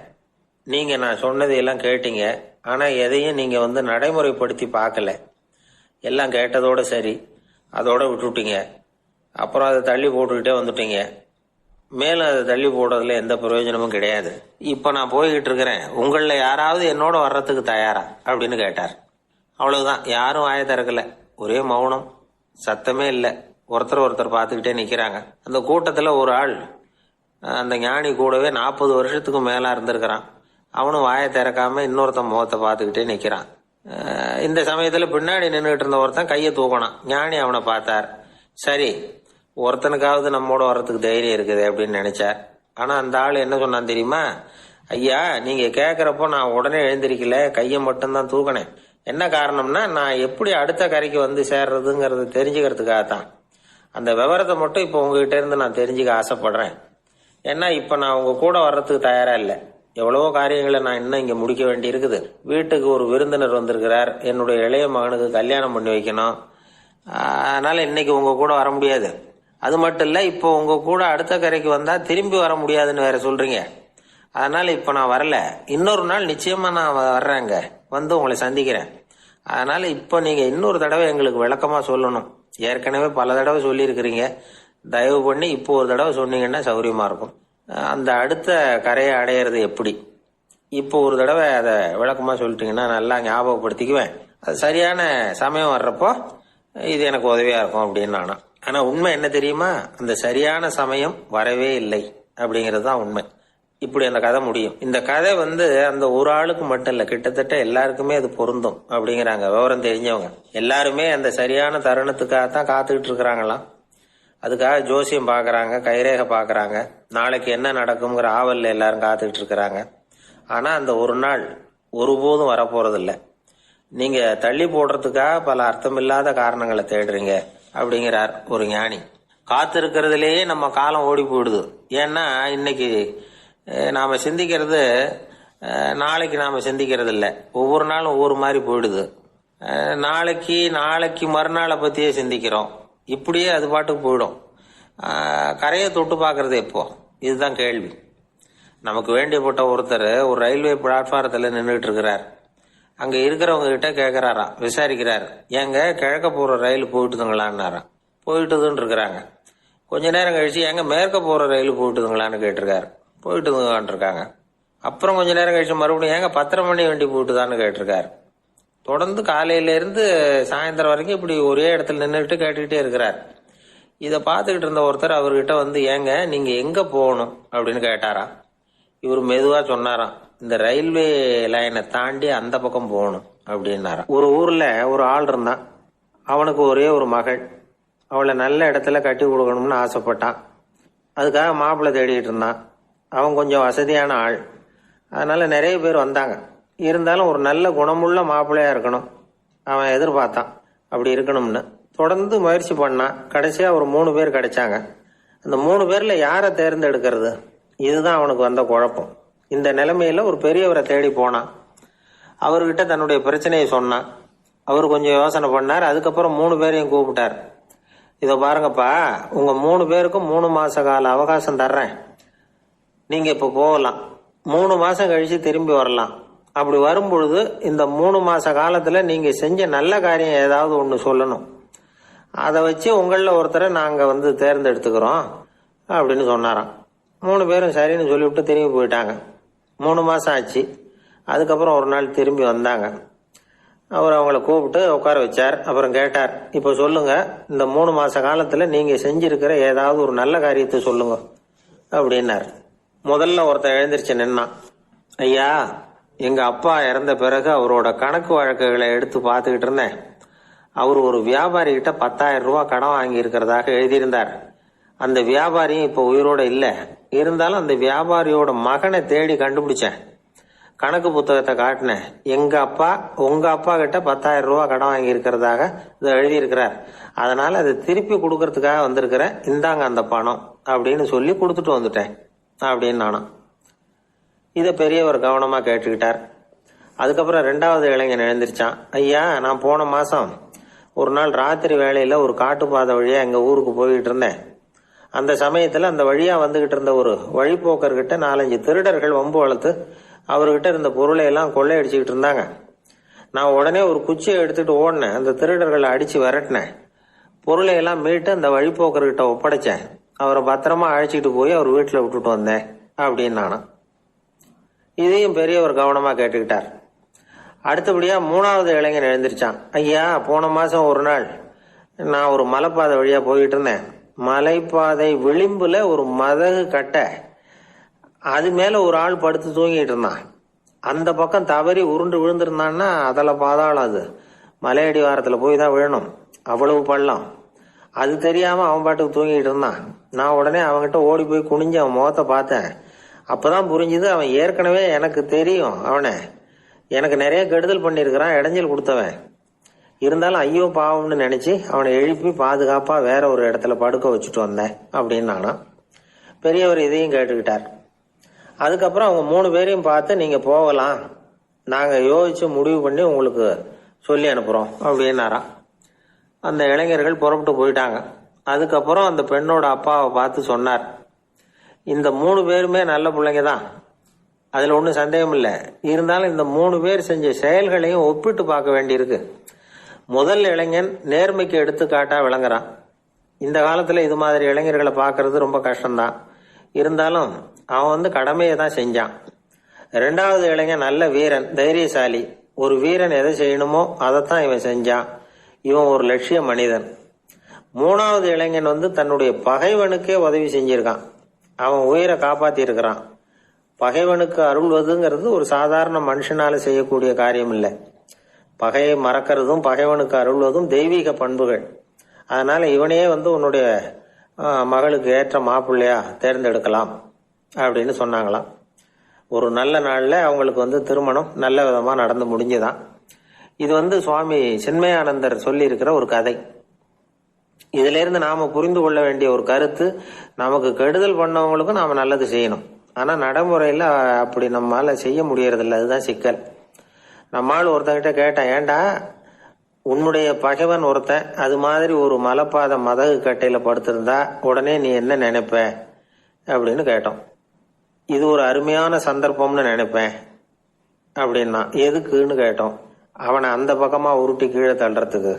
நீங்க நான் சொன்னதையெல்லாம் கேட்டீங்க, ஆனா எதையும் நீங்க நடைமுறைப்படுத்தி பார்க்கல. எல்லாம் கேட்டதோட சரி, அதோட விட்டுட்டீங்க. அப்புறம் அதை தள்ளி போட்டுக்கிட்டே வந்துட்டீங்க. மேலும் அதை தள்ளி போடுறதுல எந்த பிரயோஜனமும் கிடையாது. இப்ப நான் போய்கிட்டு இருக்கிறேன், உங்களில் யாராவது என்னோட வர்றதுக்கு தயாரா அப்படின்னு கேட்டார். அவ்வளவுதான், யாரும் வாயை திறக்கல. ஒரே மௌனம், சத்தமே இல்லை. ஒருத்தர் பார்த்துக்கிட்டே நிக்கிறாங்க. அந்த கூட்டத்துல ஒரு ஆள் அந்த ஞானி கூடவே 40 வருஷத்துக்கு மேலா இருந்திருக்கிறான். அவனும் வாயை திறக்காம இன்னொருத்தன் முகத்தை பார்த்துக்கிட்டே நிக்கிறான். இந்த சமயத்துல பின்னாடி நின்றுட்டு இருந்த ஒருத்தன் கையை தூக்கினான். ஞானி அவனை பார்த்தார். சரி, ஒருத்தனுக்காவது நம்மோட வர்றதுக்கு தைரியம் இருக்குது அப்படின்னு நினைச்சார். ஆனா அந்த ஆள் என்ன சொன்னான் தெரியுமா? ஐயா, நீங்க கேக்குறப்போ நான் உடனே எழுந்திருக்கல, கையை மட்டும்தான் தூக்கினேன். என்ன காரணம்னா, நான் எப்படி அடுத்த கரைக்கு வந்து சேர்றதுங்கிறத தெரிஞ்சுக்கிறதுக்காகத்தான். அந்த விவரத்தை மட்டும் இப்போ உங்ககிட்ட இருந்து நான் தெரிஞ்சுக்க ஆசைப்படுறேன். ஏன்னா இப்ப நான் உங்க கூட வர்றதுக்கு தயாரா இல்லை. எவ்வளவோ காரியங்களை நான் இன்னும் இங்க முடிக்க வேண்டி இருக்குது. வீட்டுக்கு ஒரு விருந்தினர் வந்திருக்கிறார், என்னுடைய இளைய மகனுக்கு கல்யாணம் பண்ணி வைக்கணும். அதனால இன்னைக்கு உங்க கூட வர முடியாது. அது மட்டும் இல்ல, இப்போ உங்க கூட அடுத்த கரைக்கு வந்தா திரும்பி வர முடியாதுன்னு வேற சொல்றீங்க. அதனால இப்ப நான் வரல. இன்னொரு நாள் நிச்சயமா நான் வர்றேங்க, வந்து உங்களை சந்திக்கிறேன். அதனால இப்போ நீங்க இன்னொரு தடவை எங்களுக்கு விளக்கமா சொல்லணும். ஏற்கனவே பல தடவை சொல்லியிருக்கிறீங்க, தயவு பண்ணி இப்போ ஒரு தடவை சொன்னீங்கன்னா சௌரியமா இருக்கும். அந்த அடுத்த கரையை அடையிறது எப்படி, இப்போ ஒரு தடவை அதை விளக்கமா சொல்லிட்டீங்கன்னா நல்லா ஞாபகப்படுத்திக்குவேன். அது சரியான சமயம் வர்றப்போ இது எனக்கு உதவியா இருக்கும் அப்படின்னு நானா. ஆனா உண்மை என்ன தெரியுமா? அந்த சரியான சமயம் வரவே இல்லை அப்படிங்கிறது தான் உண்மை. இப்படி அந்த கதை முடியும். இந்த கதை அந்த ஒரு ஆளுக்கு மட்டும் இல்ல, கிட்டத்தட்ட எல்லாருக்குமே அது பொருந்தும் அப்படிங்கிறாங்க விவரம் தெரிஞ்சவங்க. எல்லாருமே அந்த சரியான தருணத்துக்காகத்தான் காத்துக்கிட்டு இருக்கிறாங்களாம். அதுக்காக ஜோசியம் பாக்குறாங்க, கைரேகை பாக்குறாங்க, நாளைக்கு என்ன நடக்குங்கிற ஆவல்ல எல்லாரும் காத்துக்கிட்டு இருக்கிறாங்க. ஆனா அந்த ஒரு நாள் ஒருபோதும் வரப்போறது இல்ல. நீங்க தள்ளி போடுறதுக்காக பல அர்த்தமில்லாத காரணங்களை தேடுறீங்க அப்படிங்கிறார் ஒரு ஞானி. காத்திருக்கிறதுலேயே நம்ம காலம் ஓடி போயிடுது. ஏன்னா இன்னைக்கு நாம சிந்திக்கிறது நாளைக்கு நாம சிந்திக்கிறது இல்லை. ஒவ்வொரு நாளும் ஒவ்வொரு மாதிரி போயிடுது. நாளைக்கு மறுநாளை பத்தியே சிந்திக்கிறோம். இப்படியே அது பாட்டுக்கு போயிடும். கரையை தொட்டு பார்க்கறது எப்போ, இதுதான் கேள்வி. நமக்கு வேண்டியப்பட்ட ஒருத்தர் ஒரு ரயில்வே பிளாட்ஃபாரத்துல நின்றுட்டு இருக்கிறார். அங்க இருக்கிறவங்க கிட்ட கேட்கிறாராம், விசாரிக்கிறார். ஏங்க கிழக்க போற ரயில் போயிட்டுதுங்களான்னாராம். போயிட்டுதுன்னு இருக்கிறாங்க. கொஞ்ச நேரம் கழிச்சு, ஏங்க மேற்க போற ரயில் போயிட்டுதுங்களான்னு கேட்டிருக்காரு. போயிட்டுதுங்களான் இருக்காங்க. அப்புறம் கொஞ்ச நேரம் கழிச்சு மறுபடியும், ஏங்க 10:30 மணி வண்டி போயிட்டுதான்னு கேட்டிருக்காரு. தொடர்ந்து காலையில இருந்து சாயந்தரம் வரைக்கும் இப்படி ஒரே இடத்துல நின்றுட்டு கேட்டுக்கிட்டே இருக்கிறார். இதை பார்த்துக்கிட்டு இருந்த ஒருத்தர் அவர்கிட்ட ஏங்க நீங்க எங்க போகணும் அப்படின்னு கேட்டாராம். இவர் மெதுவா சொன்னாராம், இந்த ரயில்வே லைனை தாண்டி அந்த பக்கம் போகணும் அப்படின்னாராம். ஒரு ஊர்ல ஒரு ஆள் இருந்தான். அவனுக்கு ஒரே ஒரு மகள். அவளை நல்ல இடத்துல கட்டி கொடுக்கணும்னு ஆசைப்பட்டான். அதுக்காக மாப்பிள்ளை தேடிட்டு இருந்தான். அவன் கொஞ்சம் வசதியான ஆள். அதனால நிறைய பேர் வந்தாங்க. இருந்தாலும் ஒரு நல்ல குணமுள்ள மாப்பிள்ளையா இருக்கணும் அவன் எதிர்பார்த்தான். அப்படி இருக்கணும்னு தொடர்ந்து முயற்சி பண்ணான். கடைசியா ஒரு 3 பேர் கிடைச்சாங்க. அந்த 3 பேர்ல யாரை தேர்ந்தெடுக்கிறது, இதுதான் அவனுக்கு வந்த குழப்பம். இந்த நிலைமையில ஒரு பெரியவரை தேடி போனான். அவர்கிட்ட தன்னுடைய பிரச்சனையை சொன்னான். அவர் கொஞ்சம் யோசனை பண்ணார். அதுக்கப்புறம் 3 பேரையும் கூப்பிட்டார். இதை பாருங்கப்பா, உங்க 3 பேருக்கும் 3 மாச கால அவகாசம் தர்றேன். நீங்க இப்ப போகலாம். 3 மாசம் கழிச்சு திரும்பி வரலாம். அப்படி வரும்பொழுது இந்த 3 மாச காலத்துல நீங்க செஞ்ச நல்ல காரியம் ஏதாவது ஒண்ணு சொல்லணும். அதை வச்சு உங்கள ஒருத்தரை நாங்க தேர்ந்தெடுத்துக்கிறோம் அப்படின்னு சொன்னாராம். 3 பேரும் சரின்னு சொல்லிவிட்டு திரும்பி போயிட்டாங்க. 3 மாசம் ஆச்சு. அதுக்கப்புறம் ஒரு நாள் திரும்பி வந்தாங்க. அவர் அவங்கள கூப்பிட்டு உட்கார வச்சார். அப்புறம் கேட்டார், இப்ப சொல்லுங்க, இந்த 3 மாச காலத்துல நீங்க செஞ்சிருக்கிற ஏதாவது ஒரு நல்ல காரியத்தை சொல்லுங்க அப்படின்னாரு. முதல்ல ஒருத்தன் எழுந்திருச்சு நின்னான். ஐயா, எங்க அப்பா இறந்த பிறகு அவரோட கணக்கு வழக்குகளை எடுத்து பார்த்துக்கிட்டு இருந்தேன். அவர் ஒரு வியாபாரி கிட்ட 10,000 ரூபாய் கடன் வாங்கி இருக்கிறதாக எழுதியிருந்தார். அந்த வியாபாரியும் இப்ப உயிரோட இல்ல. இருந்தாலும் அந்த வியாபாரியோட மகனை தேடி கண்டுபிடிச்சேன். கணக்கு புத்தகத்தை காட்டினேன். எங்க அப்பா உங்க அப்பா கிட்ட 10,000 ரூபாய் கடன் வாங்கி இருக்கிறதாக இதை எழுதியிருக்கிறார். அதனால அதை திருப்பி கொடுக்கறதுக்காக வந்திருக்கிறேன். இந்தாங்க அந்த பணம் அப்படின்னு சொல்லி கொடுத்துட்டு வந்துட்டேன் அப்படின்னு நானும். இதை பெரியவர் கவனமா கேட்டுக்கிட்டார். அதுக்கப்புறம் 2வது இளைஞன் எழுந்திருச்சான். ஐயா, நான் போன மாசம் ஒரு நாள் ராத்திரி வேளையில ஒரு காட்டுப்பாதை வழியா எங்க ஊருக்கு போயிட்டு இருந்தேன். அந்த சமயத்துல அந்த வழியா வந்துகிட்டு இருந்த ஒரு வழிபோக்கர்கிட்ட 4-5 திருடர்கள் வம்பு வளர்த்து அவர்கிட்ட இருந்த பொருளை எல்லாம் கொள்ளையடிச்சுக்கிட்டு இருந்தாங்க. நான் உடனே ஒரு குச்சியை எடுத்துட்டு ஓடினேன். அந்த திருடர்களை அடிச்சு விரட்டினேன். பொருளை எல்லாம் மீட்டு அந்த வழிபோக்கர்கிட்ட ஒப்படைச்சேன். அவரை பத்திரமா அழைச்சிட்டு போய் அவர் வீட்டில் விட்டுட்டு வந்தேன் அப்படின்னு நானும். இதையும் பெரியவர் கவனமா கேட்டுக்கிட்டார். அடுத்தபடியா 3வது இளைஞன் எழுந்திருச்சான். ஐயா, போன மாசம் ஒரு நாள் நான் ஒரு மலைப்பாதை வழியா போயிட்டு இருந்தேன். மலைப்பாதை விளிம்புல ஒரு மதகு கட்டை, அது மேல ஒரு ஆள் படுத்து தூங்கிட்டு இருந்தான். அந்த பக்கம் தவறி உருண்டு விழுந்திருந்தான்னா அதில் பாதாளம், அது மலையடி வாரத்துல போய் தான் விழணும், அவ்வளவு பள்ளம். அது தெரியாம அவன் பாட்டுக்கு தூங்கிட்டு இருந்தான். நான் உடனே அவன்கிட்ட ஓடி போய் குனிஞ்சு அவன் முகத்தை பார்த்தேன். அப்பதான் புரிஞ்சுது, அவன் ஏற்கனவே எனக்கு தெரியும், அவனை எனக்கு நிறைய கெடுதல் பண்ணியிருக்கிறான், இடைஞ்சல் கொடுத்தவன். இருந்தாலும் ஐயோ பாவம்னு நினைச்சு அவனை எழுப்பி பாதுகாப்பா வேற ஒரு இடத்துல படுக்க வச்சுட்டு வந்தேன் அப்படின்னு நானும். பெரியவர் இதையும் கேட்டுக்கிட்டார். அதுக்கப்புறம் அவங்க 3 பேரையும் பார்த்து, நீங்க போகலாம், நாங்க யோசிச்சு முடிவு பண்ணி உங்களுக்கு சொல்லி அனுப்புறோம் அப்படின்னாராம். அந்த இளைஞர்கள் புறப்பட்டு போயிட்டாங்க. அதுக்கப்புறம் அந்த பெண்ணோட அப்பாவை பார்த்து சொன்னார், இந்த 3 பேருமே நல்ல பிள்ளைங்க தான், அதுல ஒன்றும் சந்தேகம் இல்லை. இருந்தாலும் இந்த 3 பேர் செஞ்ச செயல்களையும் ஒப்பிட்டு பார்க்க வேண்டியிருக்கு. முதல் இளைஞன் நேர்மைக்கு எடுத்துக்காட்டா விளங்குறான். இந்த காலத்துல இது மாதிரி இளைஞர்களை பார்க்கறது ரொம்ப கஷ்டம்தான். இருந்தாலும் அவன் கடமையை தான் செஞ்சான். 2வது இளைஞன் நல்ல வீரன், தைரியசாலி. ஒரு வீரன் எதை செய்யணுமோ அதைத்தான் இவன் செஞ்சான். இவன் ஒரு லட்சிய மனிதன். 3வது இளைஞன் தன்னுடைய பகைவனுக்கே உதவி செஞ்சிருக்கான். அவன் உயிரை காப்பாத்தி இருக்கிறான். பகைவனுக்கு அருள்வதுங்கிறது ஒரு சாதாரண மனுஷனால செய்யக்கூடிய காரியம் இல்லை. பகையை மறக்கிறதும் பகைவனுக்கு அருள்வதும் தெய்வீக பண்புகள். அதனால இவனையே உன்னுடைய மகளுக்கு ஏற்ற மாப்பிள்ளையா தேர்ந்தெடுக்கலாம் அப்படின்னு சொன்னாங்களாம். ஒரு நல்ல நாள்ல அவங்களுக்கு திருமணம் நல்ல விதமா நடந்து முடிஞ்சுதான். இது சுவாமி சின்மயானந்தர் சொல்லி இருக்கிற ஒரு கதை. இதுல இருந்து நாம புரிந்து கொள்ள வேண்டிய ஒரு கருத்து, நமக்கு கெடுதல் பண்ணவங்களுக்கும் நாம நல்லது செய்யணும். ஆனா நடைமுறையில அப்படி நம்மால செய்ய முடியறதில்ல, அதுதான் சிக்கல். நம்மால் ஒருத்தங்கிட்ட கேட்டேன், ஏண்டா உன்னுடைய பகைவன் ஒருத்தன் அது மாதிரி ஒரு மலைப்பாத மதகு கட்டையில படுத்திருந்தா உடனே நீ என்ன நினைப்ப அப்படின்னு கேட்டோம். இது ஒரு அருமையான சந்தர்ப்பம்னு நினைப்பேன் அப்படின்னா. எதுக்குன்னு கேட்டோம். அவனை அந்த பக்கமா உருட்டி கீழே தள்ளுறதுக்கு